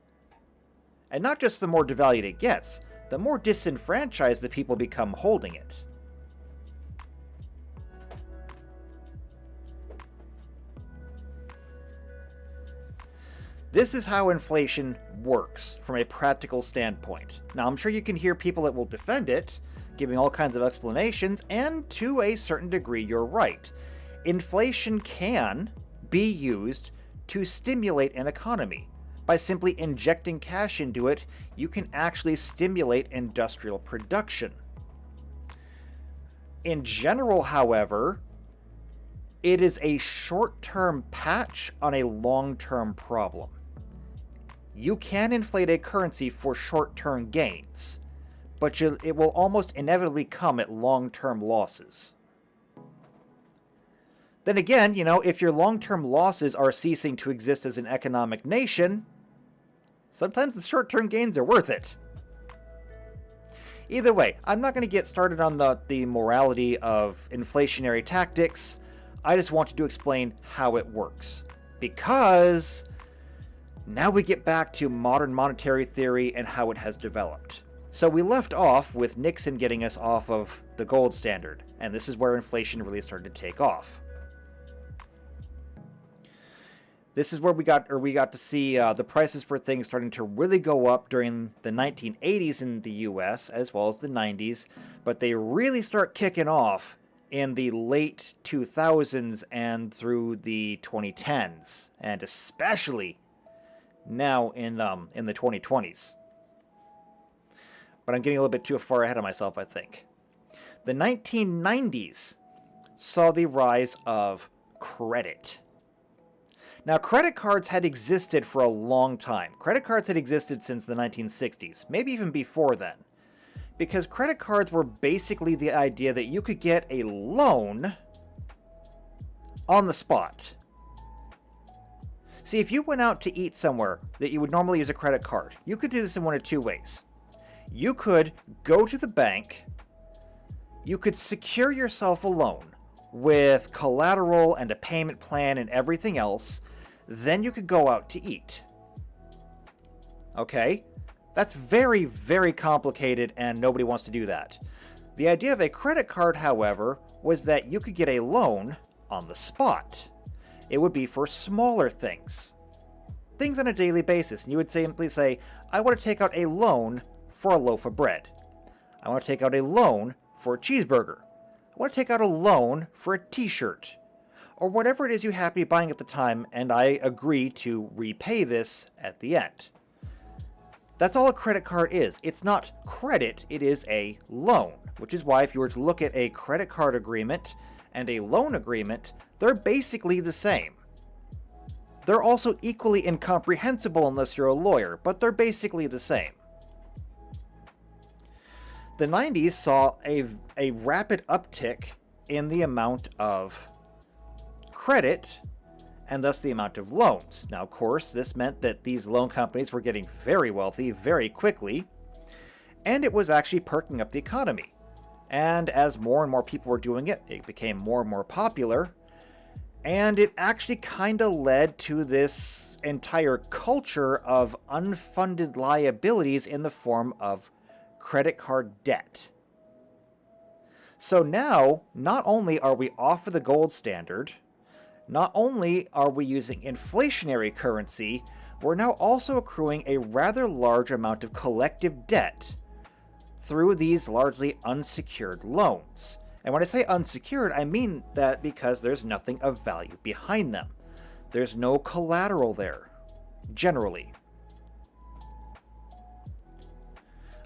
And not just the more devalued it gets, the more disenfranchised the people become holding it. This is how inflation works from a practical standpoint. Now, I'm sure you can hear people that will defend it, giving all kinds of explanations, and to a certain degree, you're right. Inflation can be used to stimulate an economy. By simply injecting cash into it, you can actually stimulate industrial production. In general, however, it is a short-term patch on a long-term problem. You can inflate a currency for short-term gains, but it will almost inevitably come at long-term losses. Then again, if your long-term losses are ceasing to exist as an economic nation, sometimes the short-term gains are worth it. Either way, I'm not going to get started on the morality of inflationary tactics. I just wanted to explain how it works. Because now we get back to modern monetary theory and how it has developed. So we left off with Nixon getting us off of the gold standard, and this is where inflation really started to take off. This is where we got to see the prices for things starting to really go up during the 1980s in the US as well as the 90s, but they really start kicking off in the late 2000s and through the 2010s, and especially now in the 2020s. But I'm getting a little bit too far ahead of myself, I think. The 1990s saw the rise of credit. Now, credit cards had existed for a long time. Credit cards had existed since the 1960s, maybe even before then. Because credit cards were basically the idea that you could get a loan on the spot. See, if you went out to eat somewhere that you would normally use a credit card, you could do this in one of two ways. You could go to the bank, you could secure yourself a loan with collateral and a payment plan and everything else, then you could go out to eat. Okay? That's very, very complicated, and nobody wants to do that. The idea of a credit card, however, was that you could get a loan on the spot. It would be for smaller things. Things on a daily basis. And you would simply say, I want to take out a loan for a loaf of bread. I want to take out a loan for a cheeseburger. I want to take out a loan for a t-shirt. Or whatever it is you happen to be buying at the time, and I agree to repay this at the end. That's all a credit card is. It's not credit, it is a loan. Which is why if you were to look at a credit card agreement and a loan agreement, they're basically the same. They're also equally incomprehensible unless you're a lawyer, but they're basically the same. The 90s saw a rapid uptick in the amount of credit and thus the amount of loans. Now, of course, this meant that these loan companies were getting very wealthy very quickly, and it was actually perking up the economy. And as more and more people were doing it, it became more and more popular, and it actually kind of led to this entire culture of unfunded liabilities in the form of credit card debt. So now, not only are we off of the gold standard, not only are we using inflationary currency, we're now also accruing a rather large amount of collective debt through these largely unsecured loans. And when I say unsecured, I mean that because there's nothing of value behind them. There's no collateral there, generally.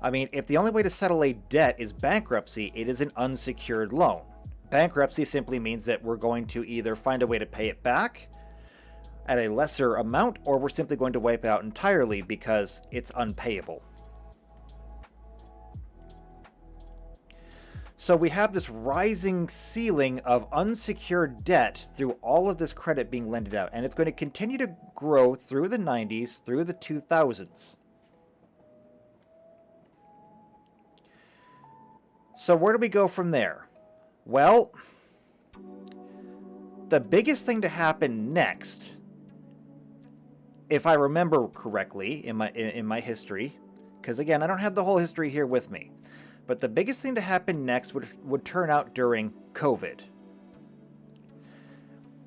I mean, if the only way to settle a debt is bankruptcy, it is an unsecured loan. Bankruptcy simply means that we're going to either find a way to pay it back at a lesser amount, or we're simply going to wipe it out entirely because it's unpayable. So we have this rising ceiling of unsecured debt through all of this credit being lended out, and it's going to continue to grow through the 90s, through the 2000s. So where do we go from there? Well, the biggest thing to happen next, if I remember correctly in my history, because again, I don't have the whole history here with me, but the biggest thing to happen next would turn out during COVID.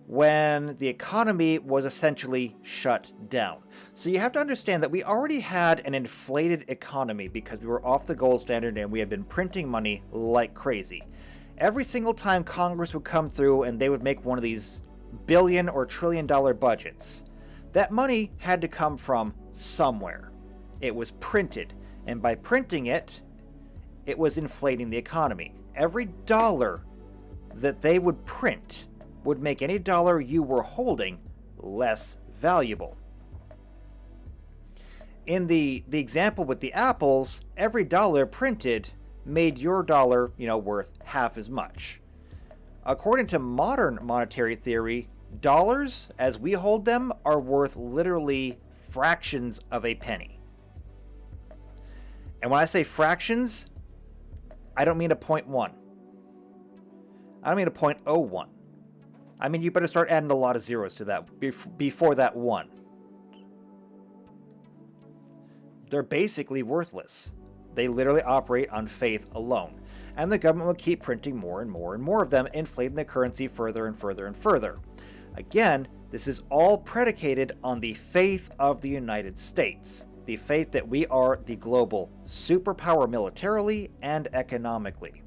when the economy was essentially shut down. So you have to understand that we already had an inflated economy because we were off the gold standard and we had been printing money like crazy. Every single time Congress would come through and they would make one of these billion or trillion dollar budgets, that money had to come from somewhere. It was printed, and by printing it, it was inflating the economy. Every dollar that they would print would make any dollar you were holding less valuable. In the example with the apples, every dollar printed made your dollar, worth half as much. According to modern monetary theory, dollars, as we hold them, are worth literally fractions of a penny. And when I say fractions, I don't mean a 0.1. I don't mean a 0.01. I mean, you better start adding a lot of zeros to that before that 1. They're basically worthless. They literally operate on faith alone. And the government will keep printing more and more and more of them, inflating the currency further and further and further. Again, this is all predicated on the faith of the United States. The faith that we are the global superpower militarily and economically.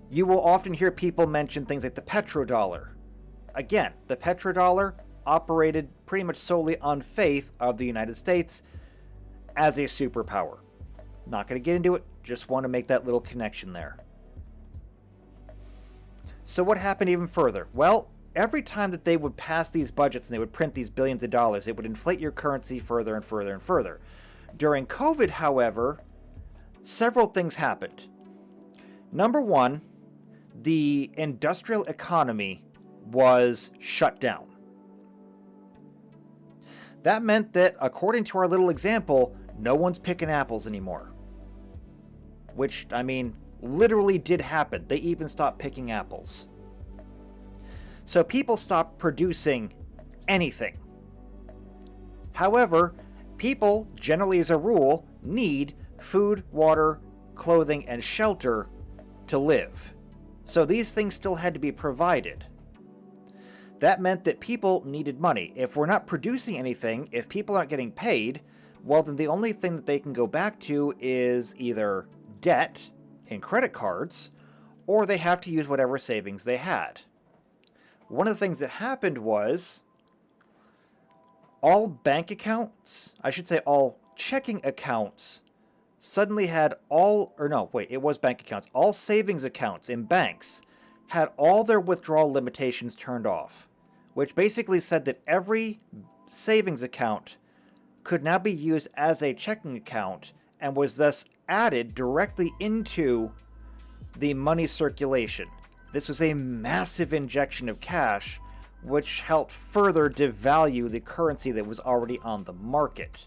You will often hear people mention things like the petrodollar. Again, the petrodollar operated pretty much solely on faith of the United States as a superpower. Not going to get into it, just want to make that little connection there. So what happened even further? Well, every time that they would pass these budgets and they would print these billions of dollars, it would inflate your currency further and further and further. During COVID, however, several things happened. Number one, the industrial economy was shut down. That meant that, according to our little example, no one's picking apples anymore. Which, I mean, literally did happen. They even stopped picking apples. So people stopped producing anything. However, people, generally as a rule, need food, water, clothing, and shelter to live. So these things still had to be provided. That meant that people needed money. If we're not producing anything, if people aren't getting paid, well, then the only thing that they can go back to is either debt and credit cards, or they have to use whatever savings they had. One of the things that happened was all bank accounts, I should say all checking accounts, suddenly had all savings accounts in banks had all their withdrawal limitations turned off, which basically said that every savings account could now be used as a checking account and was thus added directly into the money circulation. This was a massive injection of cash, which helped further devalue the currency that was already on the market.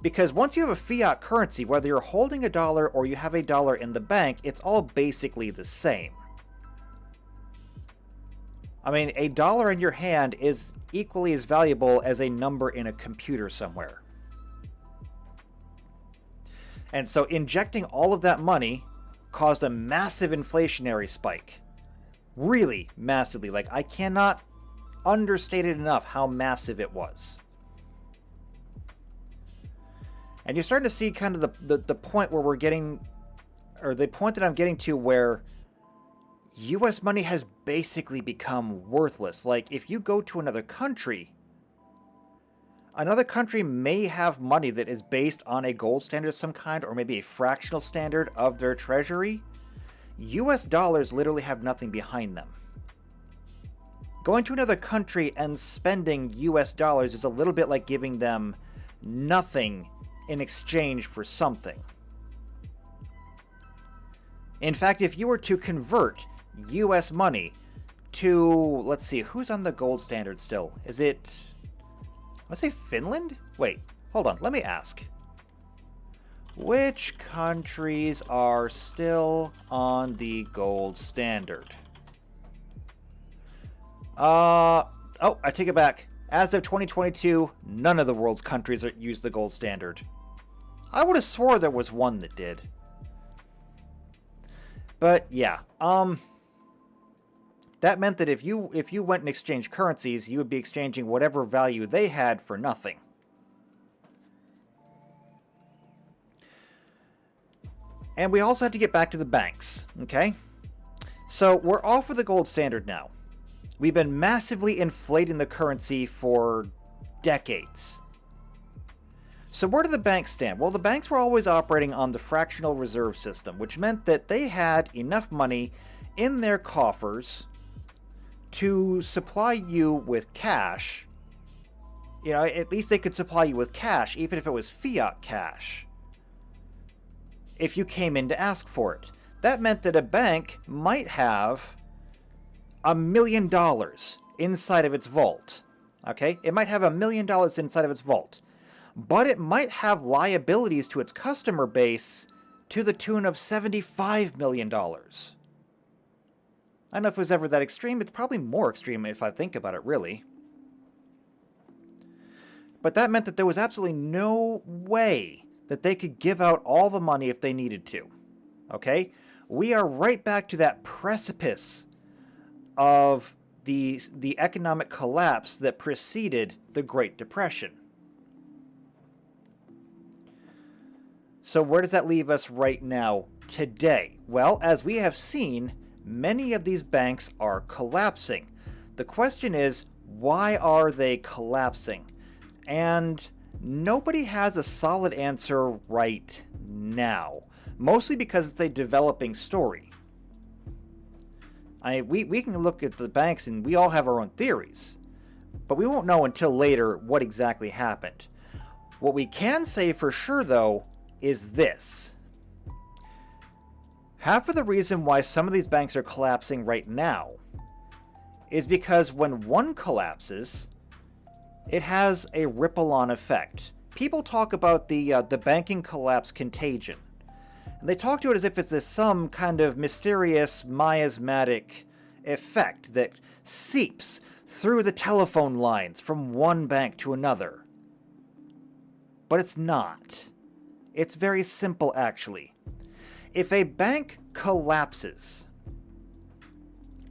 Because once you have a fiat currency, whether you're holding a dollar or you have a dollar in the bank, it's all basically the same. I mean, a dollar in your hand is equally as valuable as a number in a computer somewhere. And so injecting all of that money caused a massive inflationary spike. Really massively. Like, I cannot understate it enough how massive it was. And you're starting to see kind of the point where we're getting, or the point that I'm getting to where US money has basically become worthless. Like, if you go to another country may have money that is based on a gold standard of some kind, or maybe a fractional standard of their treasury. US dollars literally have nothing behind them. Going to another country and spending US dollars is a little bit like giving them nothing in exchange for something. In fact, if you were to convert US money to, let's see, who's on the gold standard still? Is it, let's say Finland? Wait, hold on, let me ask. Which countries are still on the gold standard? Oh, I take it back. As of 2022, none of the world's countries use the gold standard. I would have swore there was one that did. But yeah, That meant that if you went and exchanged currencies, you would be exchanging whatever value they had for nothing. And we also had to get back to the banks, okay? So we're off of the gold standard now. We've been massively inflating the currency for decades. So where do the banks stand? Well, the banks were always operating on the fractional reserve system, which meant that they had enough money in their coffers to supply you with cash. You know, at least they could supply you with cash, even if it was fiat cash, if you came in to ask for it. That meant that a bank might have $1 million inside of its vault. Okay? It might have $1 million inside of its vault. But it might have liabilities to its customer base to the tune of $75 million. I don't know if it was ever that extreme. It's probably more extreme if I think about it, really. But that meant that there was absolutely no way that they could give out all the money if they needed to. Okay? We are right back to that precipice of the economic collapse that preceded the Great Depression. So where does that leave us right now, today? Well, as we have seen, many of these banks are collapsing. The question is, why are they collapsing? And nobody has a solid answer right now. Mostly because it's a developing story. We can look at the banks and we all have our own theories. But we won't know until later what exactly happened. What we can say for sure, though, is this. Half of the reason why some of these banks are collapsing right now is because when one collapses, it has a ripple-on effect. People talk about the banking collapse contagion. And they talk to it as if it's some kind of mysterious miasmatic effect that seeps through the telephone lines from one bank to another. But it's not. It's very simple, actually. If a bank collapses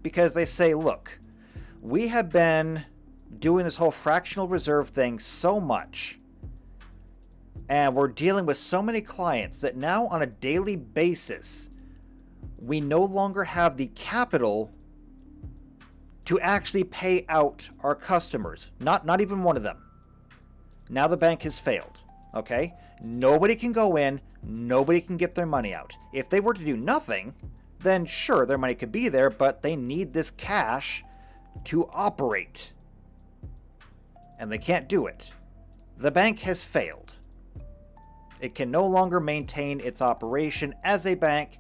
because they say, look, we have been doing this whole fractional reserve thing so much, and we're dealing with so many clients that now on a daily basis, we no longer have the capital to actually pay out our customers. Not even one of them. Now the bank has failed. Okay? Nobody can go in. Nobody can get their money out. If they were to do nothing, then sure, their money could be there, but they need this cash to operate. And they can't do it. The bank has failed. It can no longer maintain its operation as a bank.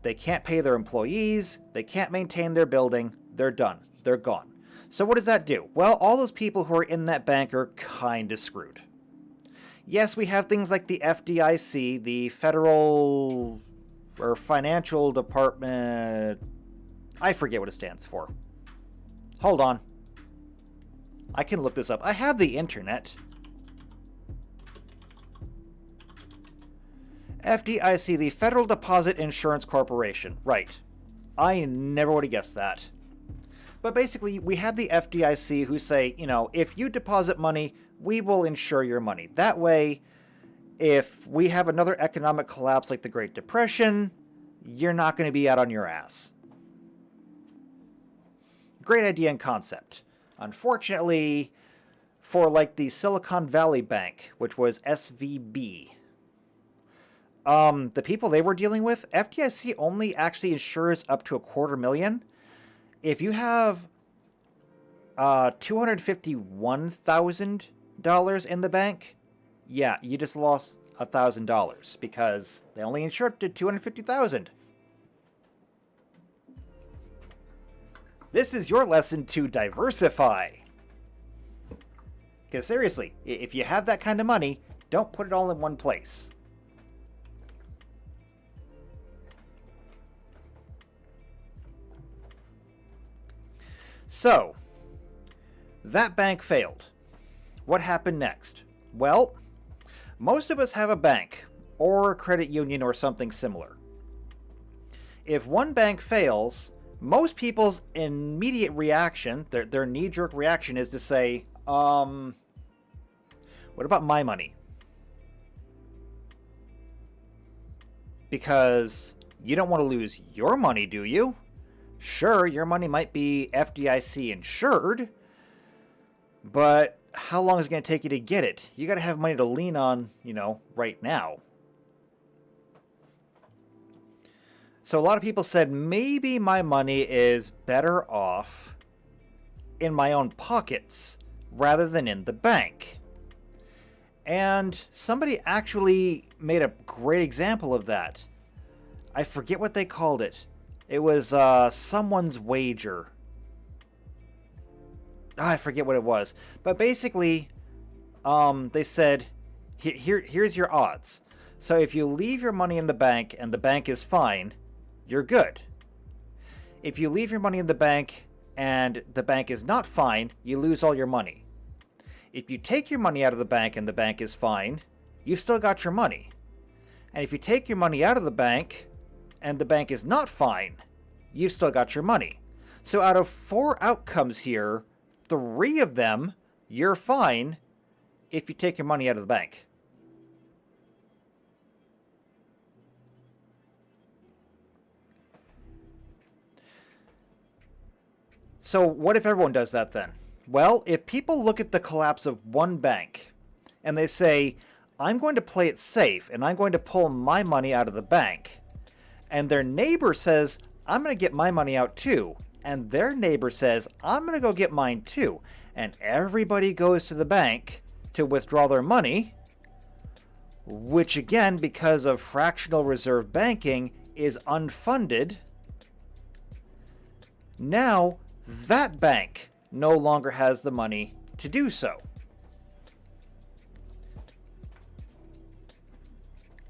They can't pay their employees. They can't maintain their building. They're done. They're gone. So what does that do? Well, all those people who are in that bank are kind of screwed. Yes, we have things like the FDIC, the Federal or Financial Department. I forget what it stands for. Hold on. I can look this up. I have the internet. FDIC, the Federal Deposit Insurance Corporation. Right. I never would have guessed that. But basically, we have the FDIC who say, you know, if you deposit money, we will insure your money. That way, if we have another economic collapse like the Great Depression, you're not going to be out on your ass. Great idea and concept. Unfortunately, for like the Silicon Valley Bank, which was SVB, the people they were dealing with, FDIC only actually insures up to $250,000. If you have $251,000 in the bank, yeah, you just lost $1,000 because they only insured to $250,000. This is your lesson to diversify. Because seriously, if you have that kind of money, don't put it all in one place. So, that bank failed. What happened next? Well, most of us have a bank, or a credit union, or something similar. If one bank fails, most people's immediate reaction, their knee-jerk reaction is to say, what about my money? Because you don't want to lose your money, do you? Sure, your money might be FDIC insured, but how long is it going to take you to get it? You got to have money to lean on, right now. So a lot of people said maybe my money is better off in my own pockets rather than in the bank. And somebody actually made a great example of that. I forget what they called it. It was someone's wager. I forget what it was. But basically, they said, here's your odds. So if you leave your money in the bank and the bank is fine, you're good. If you leave your money in the bank and the bank is not fine, you lose all your money. If you take your money out of the bank and the bank is fine, you've still got your money. And if you take your money out of the bank and the bank is not fine, you've still got your money. So out of 4 outcomes here, 3 of them, you're fine if you take your money out of the bank. So what if everyone does that then? Well, if people look at the collapse of one bank and they say, I'm going to play it safe and I'm going to pull my money out of the bank, and their neighbor says, I'm going to get my money out too, and their neighbor says, I'm going to go get mine too, and everybody goes to the bank to withdraw their money, which again, because of fractional reserve banking, is unfunded, now that bank no longer has the money to do so.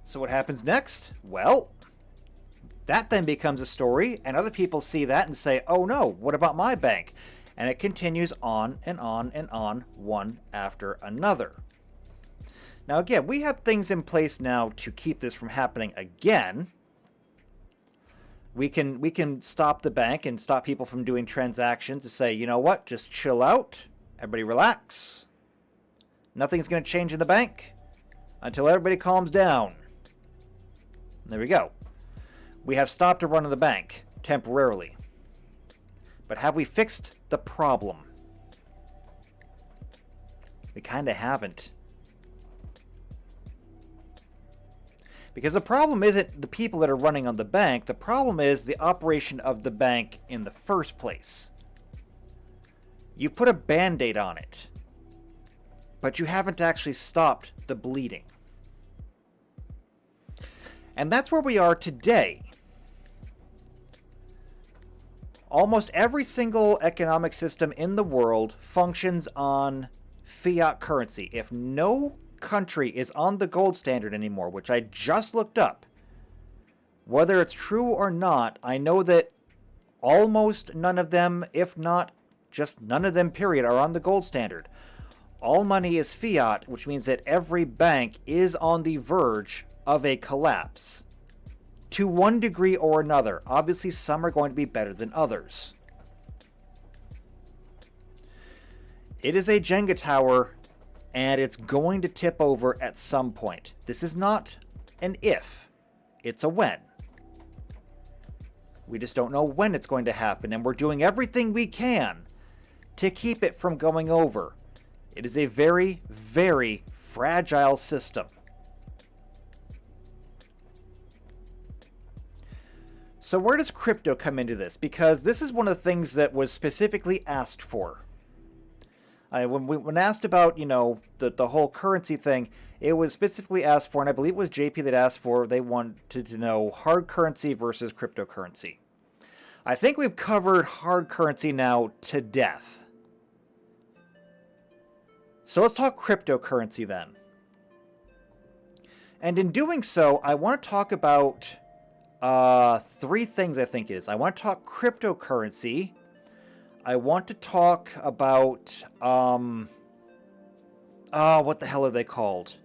So what happens next? Well, that then becomes a story, and other people see that and say, oh no, what about my bank? And it continues on and on and on, one after another. Now again, we have things in place now to keep this from happening again. We can stop the bank and stop people from doing transactions to say, you know what, just chill out, everybody relax. Nothing's going to change in the bank until everybody calms down. There we go. We have stopped a run of the bank temporarily. But have we fixed the problem? We kind of haven't. Because the problem isn't the people that are running on the bank. The problem is the operation of the bank in the first place. You put a Band-Aid on it, but you haven't actually stopped the bleeding. And that's where we are today. Almost every single economic system in the world functions on fiat currency. If no country is on the gold standard anymore, which I just looked up, whether it's true or not, I know that almost none of them, if not just none of them, period, are on the gold standard. All money is fiat, which means that every bank is on the verge of a collapse. To one degree or another. Obviously, some are going to be better than others. It is a Jenga tower, and it's going to tip over at some point. This is not an if, it's a when. We just don't know when it's going to happen, and we're doing everything we can to keep it from going over. It is a very, very fragile system. So where does crypto come into this? Because this is one of the things that was specifically asked for. When asked about, the whole currency thing, it was specifically asked for, and I believe it was JP that asked for, they wanted to know hard currency versus cryptocurrency. I think we've covered hard currency now to death. So let's talk cryptocurrency then. And in doing so, I want to talk about 3 things, I think it is. I want to talk cryptocurrency. I want to talk about, what the hell are they called?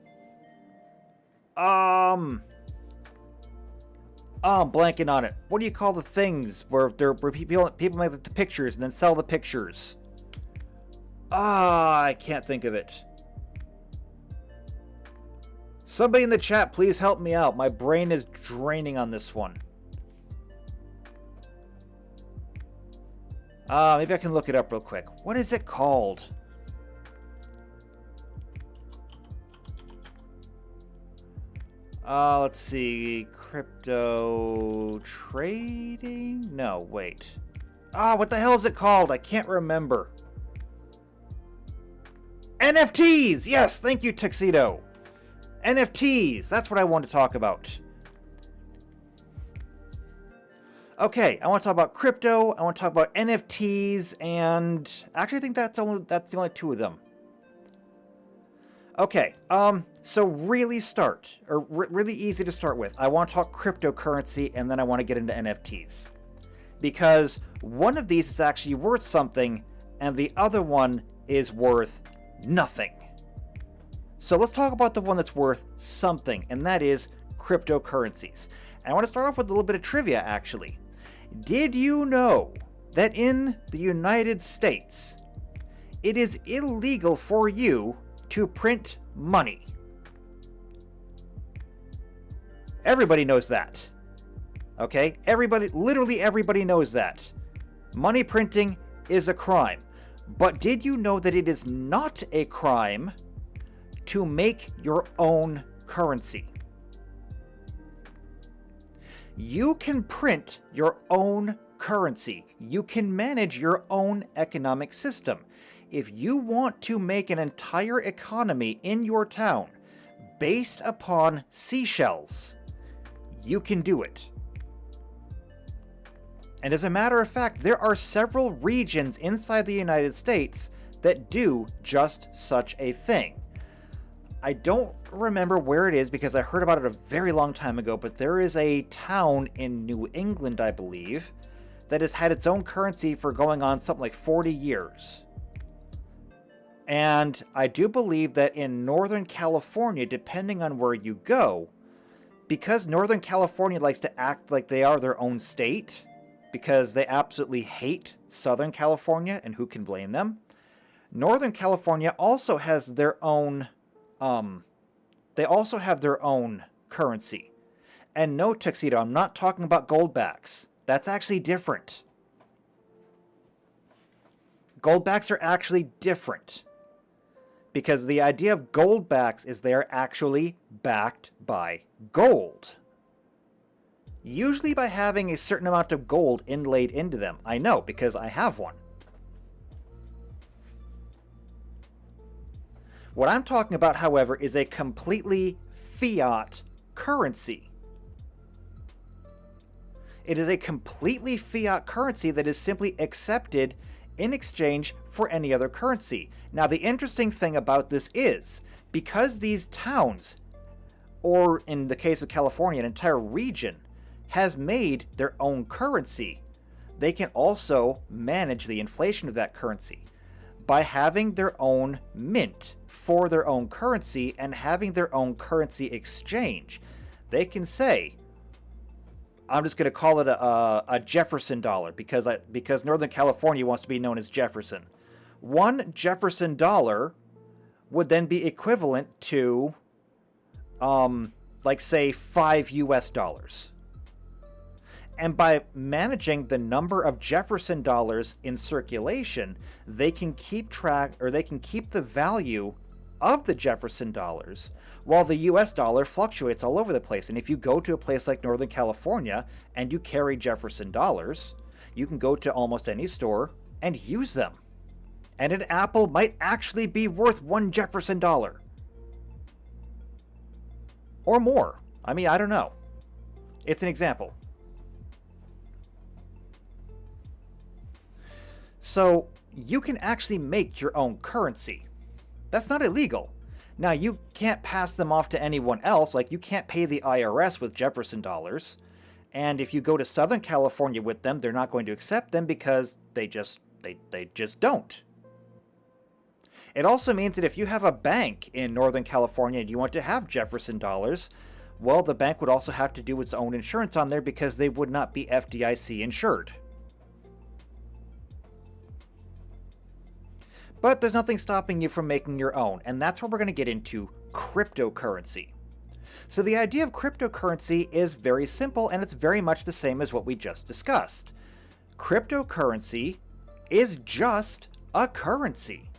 Oh, I'm blanking on it. What do you call the things where people make the pictures and then sell the pictures? I can't think of it. Somebody in the chat, please help me out. My brain is draining on this one. Maybe I can look it up real quick. What is it called? Let's see. Crypto trading? No, wait. What the hell is it called? I can't remember. NFTs! Yes, thank you, Tuxedo. NFTs, that's what I want to talk about. Okay, I want to talk about crypto, I want to talk about NFTs, and actually I think that's the only two of them. Okay, so really easy to start with. I want to talk cryptocurrency, and then I want to get into NFTs. Because one of these is actually worth something, and the other one is worth nothing. So let's talk about the one that's worth something, and that is cryptocurrencies. And I want to start off with a little bit of trivia, actually. Did you know that in the United States, it is illegal for you to print money? Everybody knows that. Okay? Literally everybody knows that. Money printing is a crime. But did you know that it is not a crime to make your own currency? You can print your own currency. You can manage your own economic system. If you want to make an entire economy in your town based upon seashells, you can do it. And as a matter of fact, there are several regions inside the United States that do just such a thing. I don't remember where it is because I heard about it a very long time ago, but there is a town in New England, I believe, that has had its own currency for going on something like 40 years. And I do believe that in Northern California, depending on where you go, because Northern California likes to act like they are their own state, because they absolutely hate Southern California, and who can blame them? Northern California also has their own currency. And no, Tuxedo, I'm not talking about goldbacks. That's actually different. Goldbacks are actually different. Because the idea of goldbacks is they are actually backed by gold. Usually by having a certain amount of gold inlaid into them. I know, because I have one. What I'm talking about, however, is a completely fiat currency. It is a completely fiat currency that is simply accepted in exchange for any other currency. Now, the interesting thing about this is, because these towns, or in the case of California, an entire region, has made their own currency, they can also manage the inflation of that currency by having their own mint for their own currency and having their own currency exchange. They can say, I'm just going to call it a Jefferson dollar because Northern California wants to be known as Jefferson. One Jefferson dollar would then be equivalent to, like say, 5 US dollars. And by managing the number of Jefferson dollars in circulation, they can keep track, or they can keep the value of the Jefferson dollars, while the US dollar fluctuates all over the place. And if you go to a place like Northern California and you carry Jefferson dollars, you can go to almost any store and use them. And an apple might actually be worth 1 Jefferson dollar. Or more. I mean, I don't know. It's an example. So you can actually make your own currency. That's not illegal. Now, you can't pass them off to anyone else. Like, you can't pay the IRS with Jefferson dollars. And if you go to Southern California with them, they're not going to accept them because they just don't. It also means that if you have a bank in Northern California and you want to have Jefferson dollars, Well, the bank would also have to do its own insurance on there because they would not be FDIC insured. But there's nothing stopping you from making your own, and that's where we're going to get into cryptocurrency. So the idea of cryptocurrency is very simple, and it's very much the same as what we just discussed. Cryptocurrency is just a currency.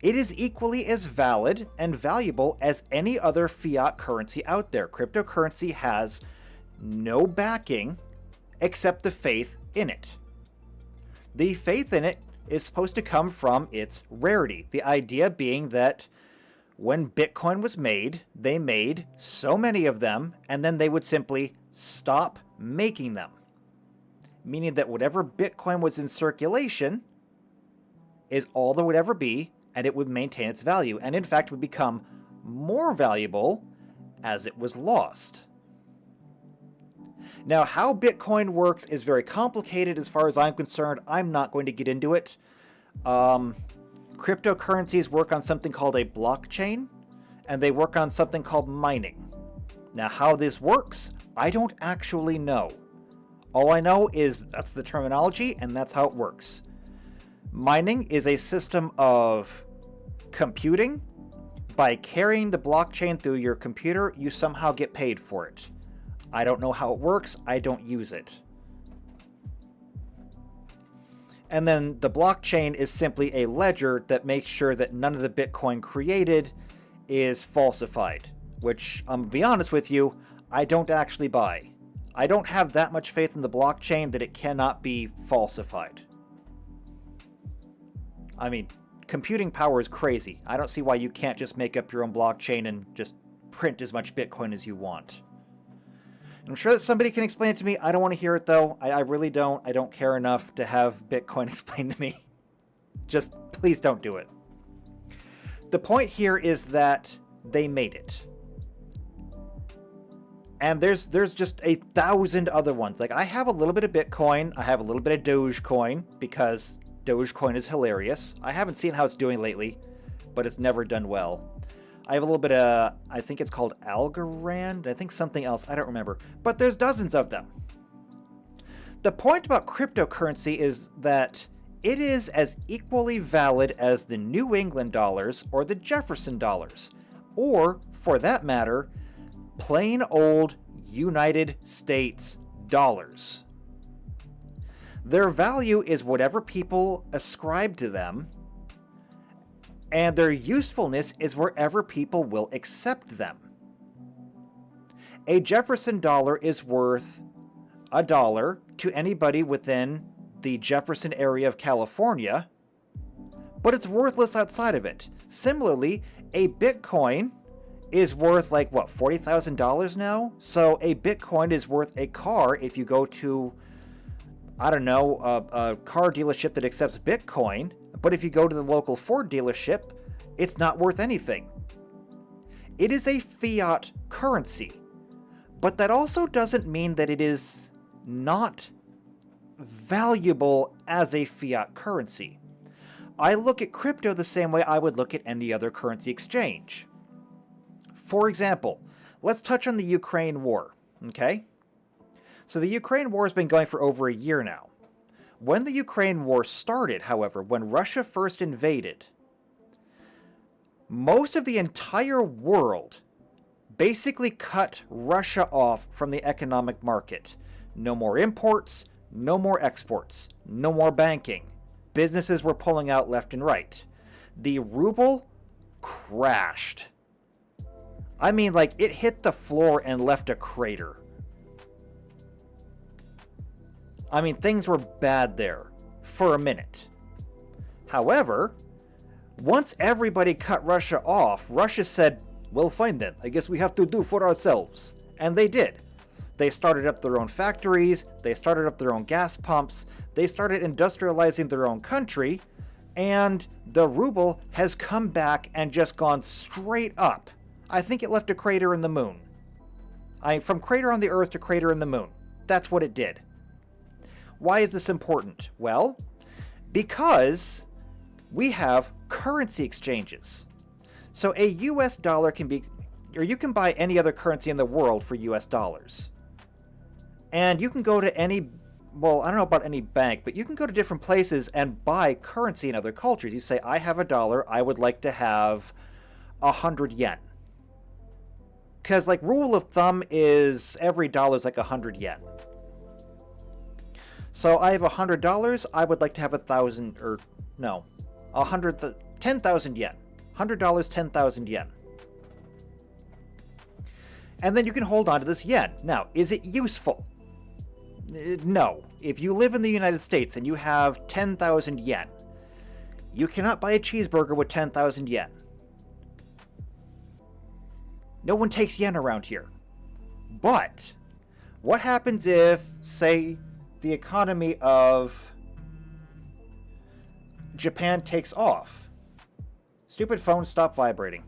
It is equally as valid and valuable as any other fiat currency out there. Cryptocurrency has no backing except the faith in it. The faith in it is supposed to come from its rarity. The idea being that when Bitcoin was made, they made so many of them, and then they would simply stop making them. Meaning that whatever Bitcoin was in circulation is all there would ever be, and it would maintain its value, and in fact would become more valuable as it was lost. Now, how Bitcoin works is very complicated as far as I'm concerned. I'm not going to get into it. Cryptocurrencies work on something called a blockchain, and they work on something called mining. Now, how this works, I don't actually know. All I know is that's the terminology, and that's how it works. Mining is a system of computing. By carrying the blockchain through your computer, you somehow get paid for it. I don't know how it works. I don't use it. And then the blockchain is simply a ledger that makes sure that none of the Bitcoin created is falsified, which, I'm going to be honest with you, I don't actually buy. I don't have that much faith in the blockchain that it cannot be falsified. I mean, computing power is crazy. I don't see why you can't just make up your own blockchain and just print as much Bitcoin as you want. I'm sure that somebody can explain it to me. I don't want to hear it, though. I really don't. I don't care enough to have Bitcoin explained to me. Just please don't do it. The point here is that they made it. And there's just 1,000 other ones. Like, I have a little bit of Bitcoin. I have a little bit of Dogecoin because Dogecoin is hilarious. I haven't seen how it's doing lately, but it's never done well. I have a little bit of, I think it's called Algorand. I think something else. I don't remember. But there's dozens of them. The point about cryptocurrency is that it is as equally valid as the New England dollars or the Jefferson dollars, or, for that matter, plain old United States dollars. Their value is whatever people ascribe to them, and their usefulness is wherever people will accept them. A Jefferson dollar is worth $1 to anybody within the Jefferson area of California, but it's worthless outside of it. Similarly, a Bitcoin is worth like, what, $40,000 now? So a Bitcoin is worth a car if you go to, I don't know, a car dealership that accepts Bitcoin. But if you go to the local Ford dealership, it's not worth anything. It is a fiat currency, but that also doesn't mean that it is not valuable as a fiat currency. I look at crypto the same way I would look at any other currency exchange. For example, let's touch on the Ukraine war, okay? So the Ukraine war has been going for over a year now. When the Ukraine war started, however, when Russia first invaded, most of the entire world basically cut Russia off from the economic market. No more imports, no more exports, no more banking. Businesses were pulling out left and right. The ruble crashed. I mean, like, it hit the floor and left a crater. I mean, things were bad there for a minute. However, once everybody cut Russia off, Russia said, well, fine then, I guess we have to do for ourselves. And they did. They started up their own factories, they started up their own gas pumps, they started industrializing their own country, and the ruble has come back and just gone straight up. I think it left a crater in the moon. From crater on the Earth to crater in the moon. That's what it did. Why is this important? Well, because we have currency exchanges. So a US dollar can be or you can buy any other currency in the world for US dollars. And you can go to any, well, I don't know about any bank, but you can go to different places and buy currency in other cultures. You say, I have a dollar, I would like to have 100 yen. Because, like, rule of thumb is every dollar is like 100 yen. So I have $100, I would like to have 10,000 yen. $100, 10,000 yen. And then you can hold on to this yen. Now, is it useful? No. If you live in the United States and you have 10,000 yen, you cannot buy a cheeseburger with 10,000 yen. No one takes yen around here. But what happens if, say, the economy of Japan takes off? Stupid phone, stop vibrating.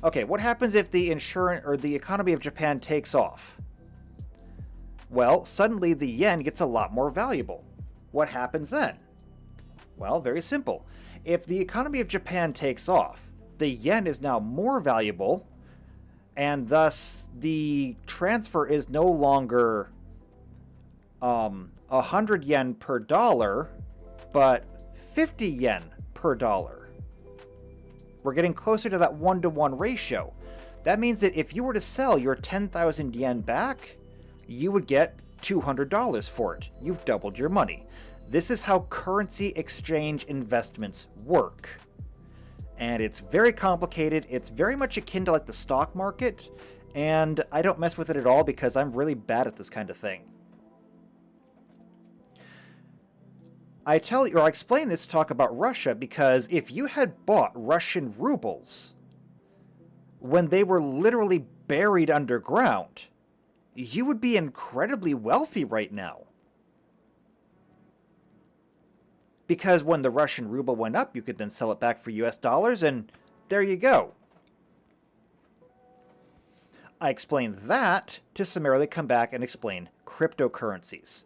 Okay, what happens if the economy of Japan takes off? Well, suddenly the yen gets a lot more valuable. What happens then? Well, very simple. If the economy of Japan takes off, the yen is now more valuable, and thus the transfer is no longer 100 yen per dollar, but 50 yen per dollar. We're getting closer to that 1-to-1 ratio. That means that if you were to sell your 10,000 yen back, you would get $200 for it. You've doubled your money. This is how currency exchange investments work. And it's very complicated. It's very much akin to like the stock market, and I don't mess with it at all because I'm really bad at this kind of thing. I explain this to talk about Russia because if you had bought Russian rubles when they were literally buried underground, you would be incredibly wealthy right now. Because when the Russian ruble went up, you could then sell it back for US dollars, and there you go. I explained that to summarily come back and explain cryptocurrencies.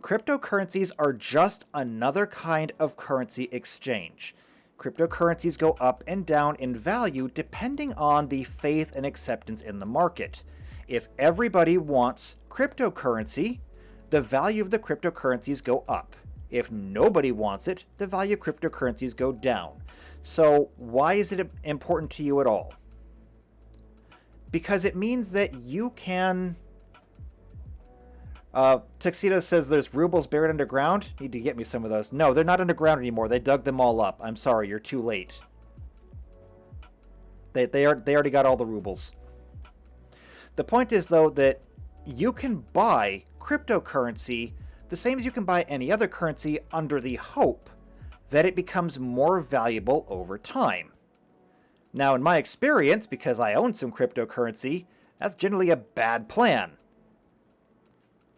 Cryptocurrencies are just another kind of currency exchange. Cryptocurrencies go up and down in value depending on the faith and acceptance in the market. If everybody wants cryptocurrency, the value of the cryptocurrencies go up. If nobody wants it, the value of cryptocurrencies go down. So why is it important to you at all? Because it means that you can... Tuxedo says there's rubles buried underground. Need to get me some of those. No, they're not underground anymore. They dug them all up. I'm sorry, you're too late. They already got all the rubles. The point is, though, that you can buy cryptocurrency the same as you can buy any other currency under the hope that it becomes more valuable over time. Now, in my experience, because I own some cryptocurrency, that's generally a bad plan.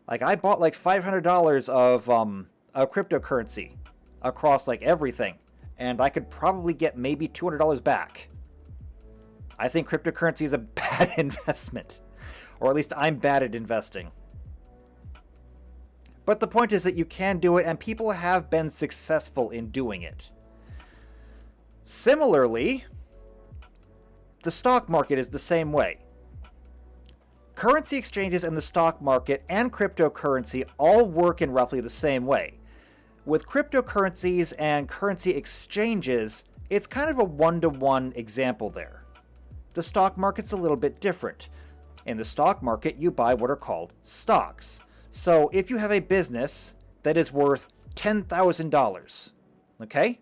Like, I bought like $500 of cryptocurrency across like everything, and I could probably get maybe $200 back. I think cryptocurrency is a bad investment, or at least I'm bad at investing. But the point is that you can do it, and people have been successful in doing it. Similarly, the stock market is the same way. Currency exchanges in the stock market and cryptocurrency all work in roughly the same way. With cryptocurrencies and currency exchanges, it's kind of a one-to-one example there. The stock market's a little bit different. In the stock market, you buy what are called stocks. So if you have a business that is worth $10,000, okay?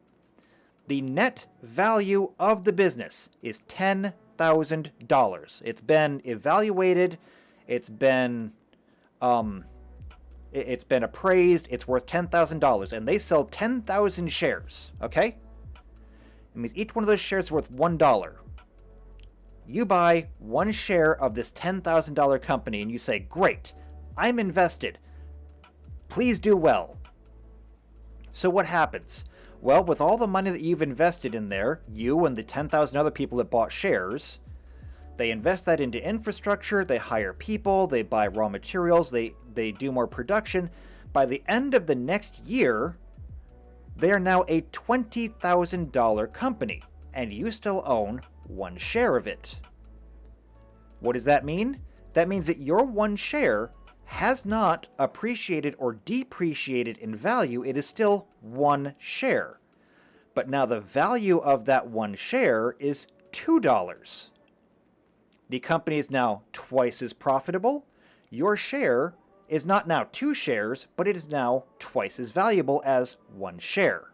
The net value of the business is $10,000. It's been evaluated, it's been appraised, it's worth $10,000, and they sell 10,000 shares, okay? It means each one of those shares is worth $1. You buy one share of this $10,000 company and you say, great, I'm invested. Please do well. So what happens? Well, with all the money that you've invested in there, you and the 10,000 other people that bought shares, they invest that into infrastructure, they hire people, they buy raw materials, they do more production. By the end of the next year, they are now a $20,000 company, and you still own one share of it. What does that mean? That means that your one share has not appreciated or depreciated in value. It is still one share. But now the value of that one share is $2. The company is now twice as profitable. Your share is not now 2 shares, but it is now twice as valuable as 1 share.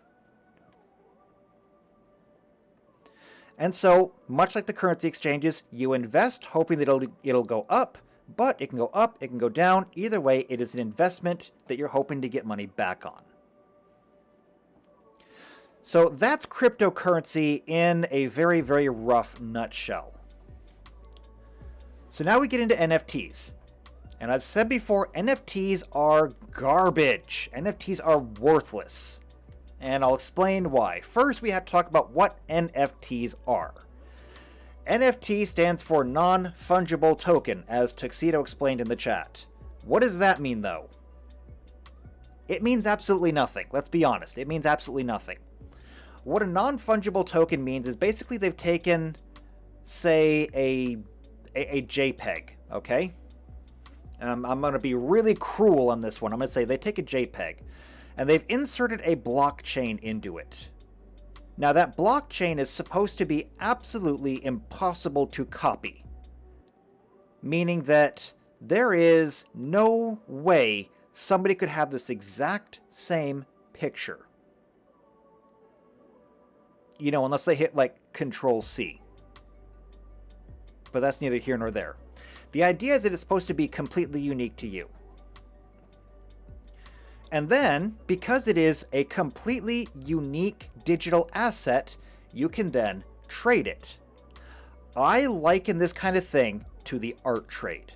And so, much like the currency exchanges, you invest hoping that it'll go up, but it can go up, it can go down. Either way, it is an investment that you're hoping to get money back on. So that's cryptocurrency in a very, very rough nutshell. So now we get into NFTs. And as I said before, NFTs are garbage. NFTs are worthless. And I'll explain why. First, we have to talk about what NFTs are. NFT stands for non-fungible token, as Tuxedo explained in the chat. What does that mean, though? It means absolutely nothing. Let's be honest. It means absolutely nothing. What a non-fungible token means is basically they've taken, say, a JPEG, okay? And I'm going to be really cruel on this one. I'm going to say they take a JPEG, and they've inserted a blockchain into it. Now, that blockchain is supposed to be absolutely impossible to copy, meaning that there is no way somebody could have this exact same picture. You know, unless they hit, like, Control-C. But that's neither here nor there. The idea is that it's supposed to be completely unique to you. And then, because it is a completely unique digital asset, you can then trade it. I liken this kind of thing to the art trade.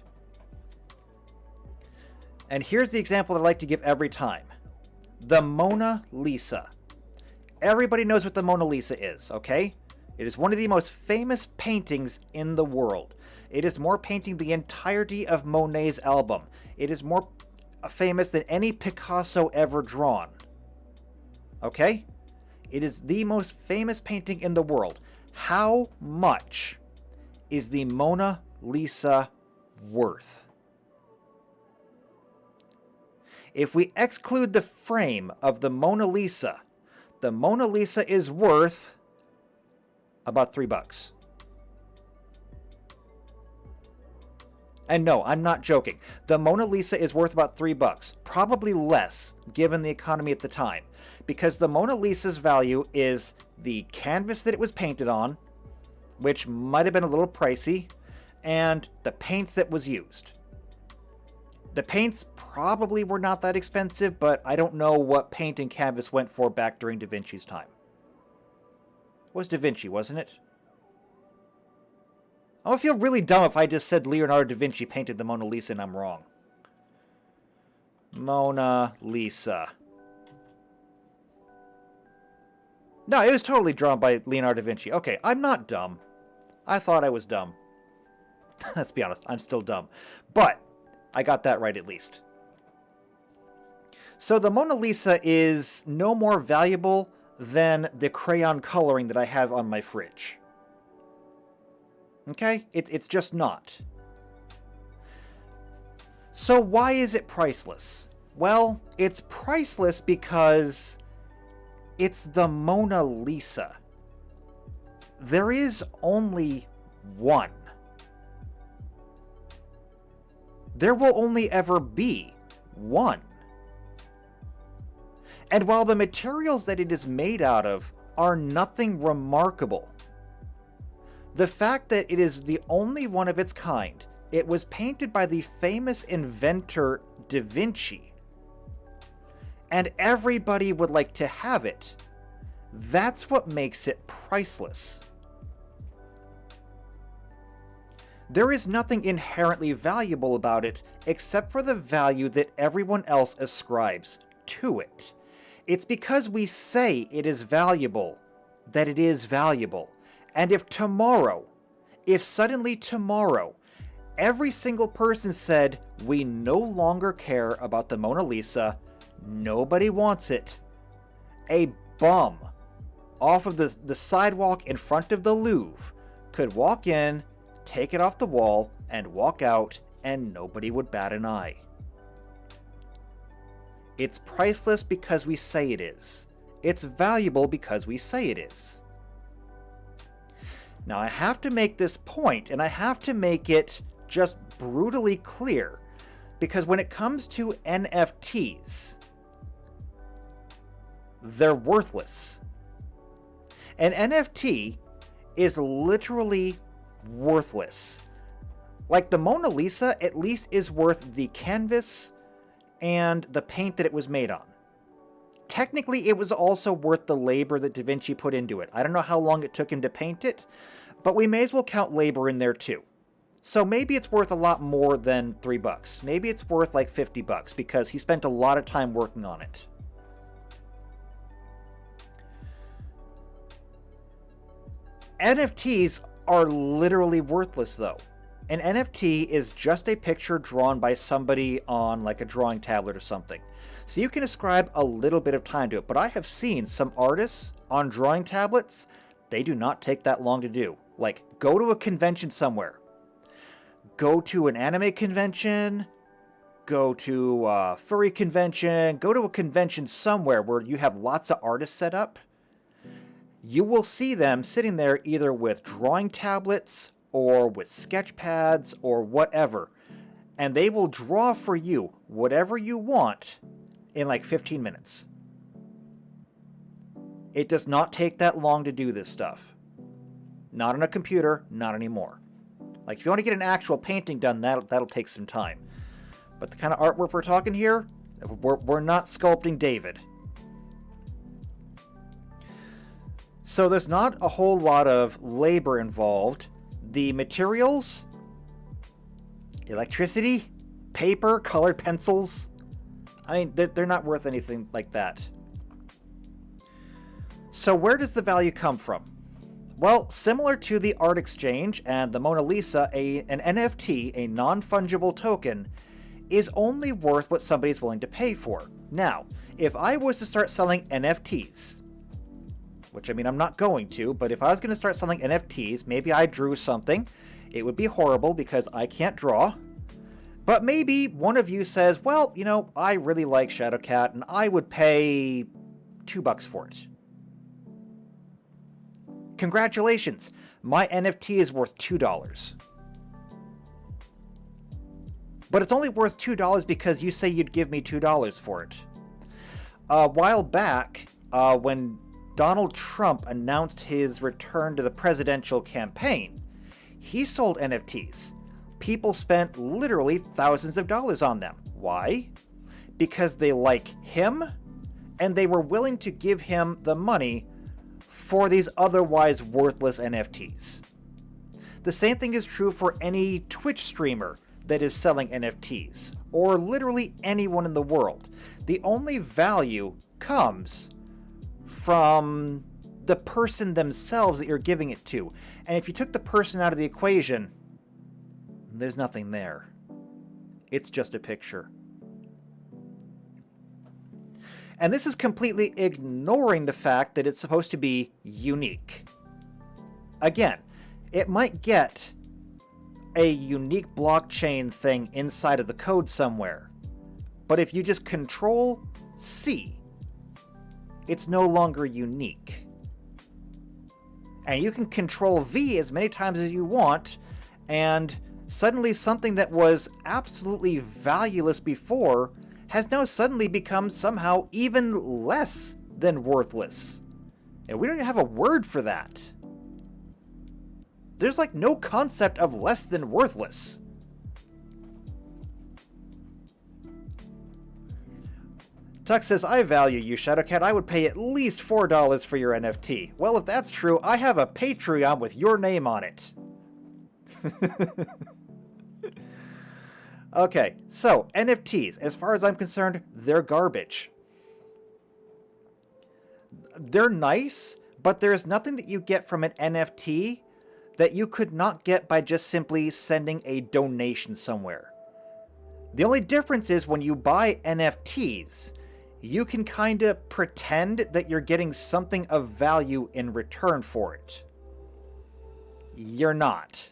And here's the example that I like to give every time. The Mona Lisa. Everybody knows what the Mona Lisa is, okay? It is one of the most famous paintings in the world. It is more painting the entirety of Monet's album. It is more famous than any Picasso ever drawn. Okay? It is the most famous painting in the world. How much is the Mona Lisa worth? If we exclude the frame of the Mona Lisa is worth about $3. And no, I'm not joking. The Mona Lisa is worth about $3, probably less given the economy at the time, because the Mona Lisa's value is the canvas that it was painted on, which might have been a little pricey, and the paints that was used. The paints probably were not that expensive, but I don't know what paint and canvas went for back during Da Vinci's time. It was Da Vinci, wasn't it? I would feel really dumb if I just said Leonardo da Vinci painted the Mona Lisa and I'm wrong. Mona Lisa. No, it was totally drawn by Leonardo da Vinci. Okay, I'm not dumb. I thought I was dumb. Let's be honest, I'm still dumb. But I got that right at least. So the Mona Lisa is no more valuable than the crayon coloring that I have on my fridge. Okay? It's just not. So why is it priceless? Well, it's priceless because it's the Mona Lisa. There is only one. There will only ever be one. And while the materials that it is made out of are nothing remarkable, the fact that it is the only one of its kind, it was painted by the famous inventor Da Vinci, and everybody would like to have it, that's what makes it priceless. There is nothing inherently valuable about it except for the value that everyone else ascribes to it. It's because we say it is valuable that it is valuable. And if suddenly tomorrow, every single person said, we no longer care about the Mona Lisa, nobody wants it, a bum off of the sidewalk in front of the Louvre could walk in, take it off the wall, and walk out and nobody would bat an eye. It's priceless because we say it is. It's valuable because we say it is. Now I have to make this point, and I have to make it just brutally clear, because when it comes to NFTs, they're worthless. An NFT is literally worthless. Like the Mona Lisa at least is worth the canvas and the paint that it was made on. Technically, it was also worth the labor that Da Vinci put into it. I don't know how long it took him to paint it, but we may as well count labor in there too. So maybe it's worth a lot more than $3. Maybe it's worth like $50 because he spent a lot of time working on it. NFTs are literally worthless though. An NFT is just a picture drawn by somebody on like a drawing tablet or something. So you can ascribe a little bit of time to it, but I have seen some artists on drawing tablets, they do not take that long to do. Like, go to a convention somewhere. Go to an anime convention, go to a furry convention, go to a convention somewhere where you have lots of artists set up. You will see them sitting there either with drawing tablets or with sketch pads or whatever, and they will draw for you whatever you want in like 15 minutes. It does not take that long to do this stuff. Not on a computer, not anymore. Like if you want to get an actual painting done, that'll take some time. But the kind of artwork we're talking here, we're not sculpting David. So there's not a whole lot of labor involved. The materials, electricity, paper, colored pencils, I mean, they're not worth anything like that. So where does the value come from? Well, similar to the art exchange and the Mona Lisa, an NFT, a non-fungible token, is only worth what somebody's willing to pay for. Now, if I was to start selling NFTs, which I mean I'm not going to, but if I was going to start selling NFTs, maybe I drew something. It would be horrible because I can't draw. But maybe one of you says, well, you know, I really like Shadowcat and I would pay $2 for it. Congratulations, my NFT is worth $2. But it's only worth $2 because you say you'd give me $2 for it. A while back, when Donald Trump announced his return to the presidential campaign, he sold NFTs. People spent literally thousands of dollars on them. Why? Because they like him, and they were willing to give him the money for these otherwise worthless NFTs. The same thing is true for any Twitch streamer that is selling NFTs, or literally anyone in the world. The only value comes from the person themselves that you're giving it to. And if you took the person out of the equation, there's nothing there. It's just a picture. And this is completely ignoring the fact that it's supposed to be unique. Again, it might get a unique blockchain thing inside of the code somewhere. But if you just Control C, it's no longer unique. And you can Control V as many times as you want, and suddenly something that was absolutely valueless before has now suddenly become somehow even less than worthless. And we don't even have a word for that. There's like no concept of less than worthless. Tuck says, I value you, Shadowcat. I would pay at least $4 for your NFT. Well, if that's true, I have a Patreon with your name on it. Okay, so NFTs, as far as I'm concerned, they're garbage. They're nice, but there's nothing that you get from an NFT that you could not get by just simply sending a donation somewhere. The only difference is when you buy NFTs, you can kind of pretend that you're getting something of value in return for it. You're not.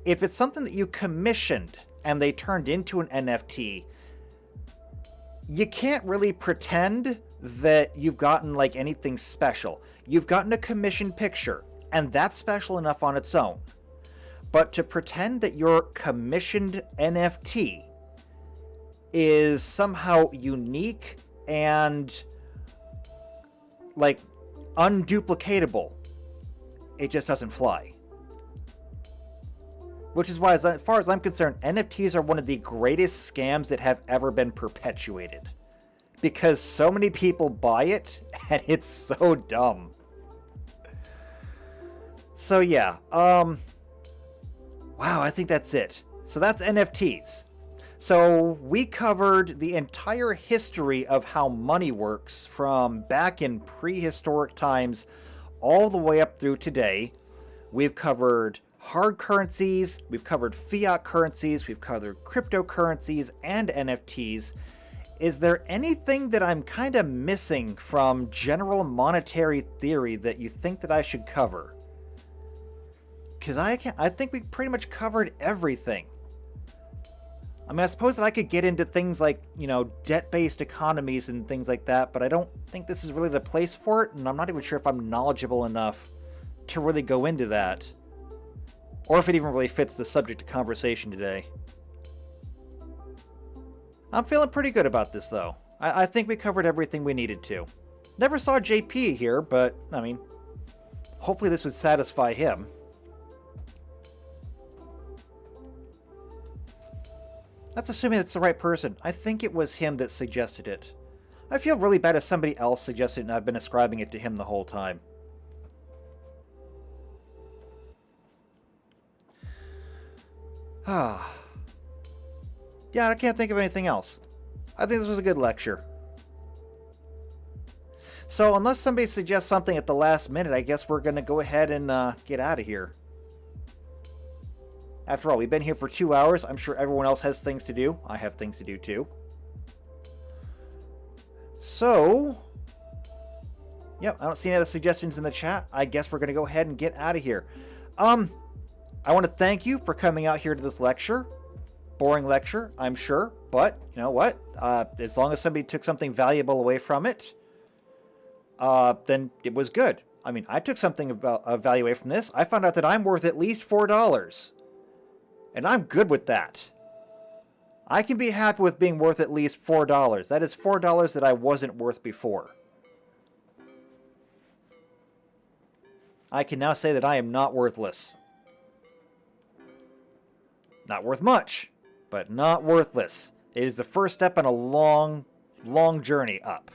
If it's something that you commissioned and they turned into an NFT, you can't really pretend that you've gotten like anything special. You've gotten a commissioned picture, and that's special enough on its own. But to pretend that your commissioned NFT is somehow unique and like unduplicatable, it just doesn't fly. Which is why, as far as I'm concerned, NFTs are one of the greatest scams that have ever been perpetuated. Because so many people buy it, and it's so dumb. So yeah, wow, I think that's it. So that's NFTs. So we covered the entire history of how money works from back in prehistoric times all the way up through today. We've covered hard currencies, we've covered fiat currencies, we've covered cryptocurrencies and NFTs. Is there anything that I'm kind of missing from general monetary theory that you think that I should cover? Because I think we pretty much covered everything. I mean, I suppose that I could get into things like, you know, debt-based economies and things like that, but I don't think this is really the place for it, and I'm not even sure if I'm knowledgeable enough to really go into that. Or if it even really fits the subject of conversation today. I'm feeling pretty good about this, though. I think we covered everything we needed to. Never saw JP here, but, I mean, hopefully this would satisfy him. That's assuming it's the right person. I think it was him that suggested it. I feel really bad if somebody else suggested it and I've been ascribing it to him the whole time. Ah. Yeah, I can't think of anything else. I think this was a good lecture. So unless somebody suggests something at the last minute, I guess we're going to go ahead and get out of here. After all, we've been here for 2 hours. I'm sure everyone else has things to do. I have things to do too. So, yep, I don't see any other suggestions in the chat. I guess we're going to go ahead and get out of here. I want to thank you for coming out here to this lecture. Boring lecture, I'm sure, but you know what? As long as somebody took something valuable away from it, then it was good. I mean, I took something of value away from this. I found out that I'm worth at least $4. And I'm good with that. I can be happy with being worth at least $4. That is $4 that I wasn't worth before. I can now say that I am not worthless. Not worth much, but not worthless. It is the first step in a long, long journey up.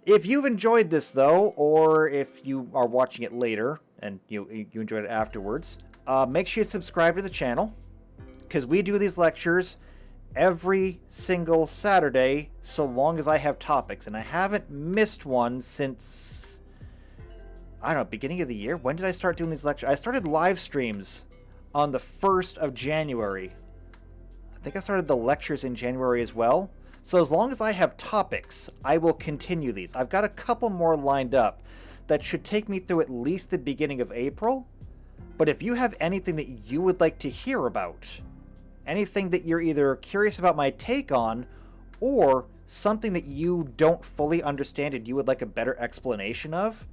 If you've enjoyed this, though, or if you are watching it later and you enjoyed it afterwards, make sure you subscribe to the channel, because we do these lectures every single Saturday so long as I have topics, and I haven't missed one since, I don't know, beginning of the year? When did I start doing these lectures? I started live streams on the 1st of January. I think I started the lectures in January as well. So as long as I have topics, I will continue these. I've got a couple more lined up that should take me through at least the beginning of April. But if you have anything that you would like to hear about, anything that you're either curious about my take on, or something that you don't fully understand and you would like a better explanation of,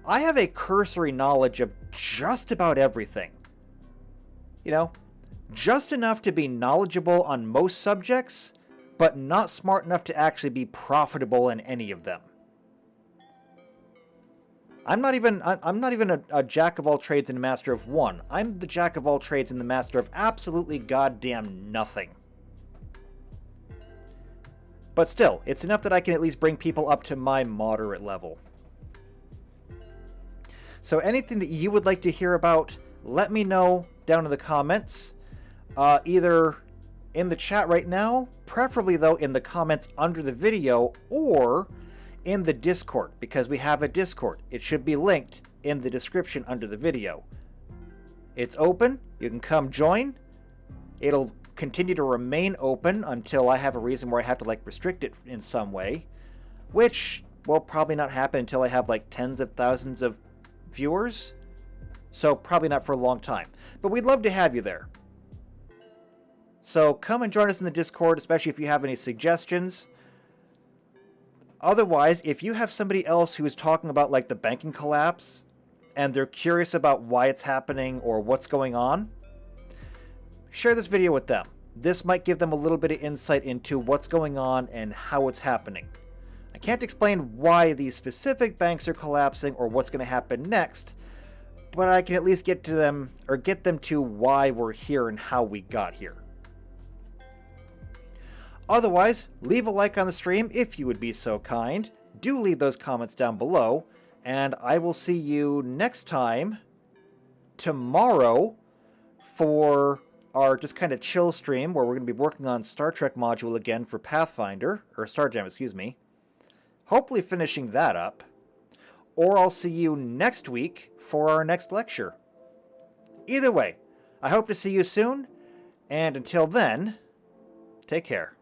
I have a cursory knowledge of just about everything. You know, just enough to be knowledgeable on most subjects, but not smart enough to actually be profitable in any of them. I'm not even a jack of all trades and a master of one. I'm the jack of all trades and the master of absolutely goddamn nothing. But still, it's enough that I can at least bring people up to my moderate level. So anything that you would like to hear about, let me know down in the comments. Either in the chat right now, preferably though in the comments under the video, or in the Discord, because we have a Discord. It should be linked in the description under the video. It's open. You can come join. It'll continue to remain open until I have a reason where I have to like restrict it in some way, which will probably not happen until I have like tens of thousands of viewers. So probably not for a long time. But we'd love to have you there. So come and join us in the Discord, especially if you have any suggestions. Otherwise, if you have somebody else who is talking about like the banking collapse and they're curious about why it's happening or what's going on, share this video with them. This might give them a little bit of insight into what's going on and how it's happening. I can't explain why these specific banks are collapsing or what's going to happen next, but I can at least get to them or get them to why we're here and how we got here. Otherwise, leave a like on the stream if you would be so kind. Do leave those comments down below, and I will see you next time, tomorrow, for our just kind of chill stream where we're going to be working on Star Trek module again for Pathfinder, or Starjam, excuse me. Hopefully finishing that up. Or I'll see you next week for our next lecture. Either way, I hope to see you soon, and until then, take care.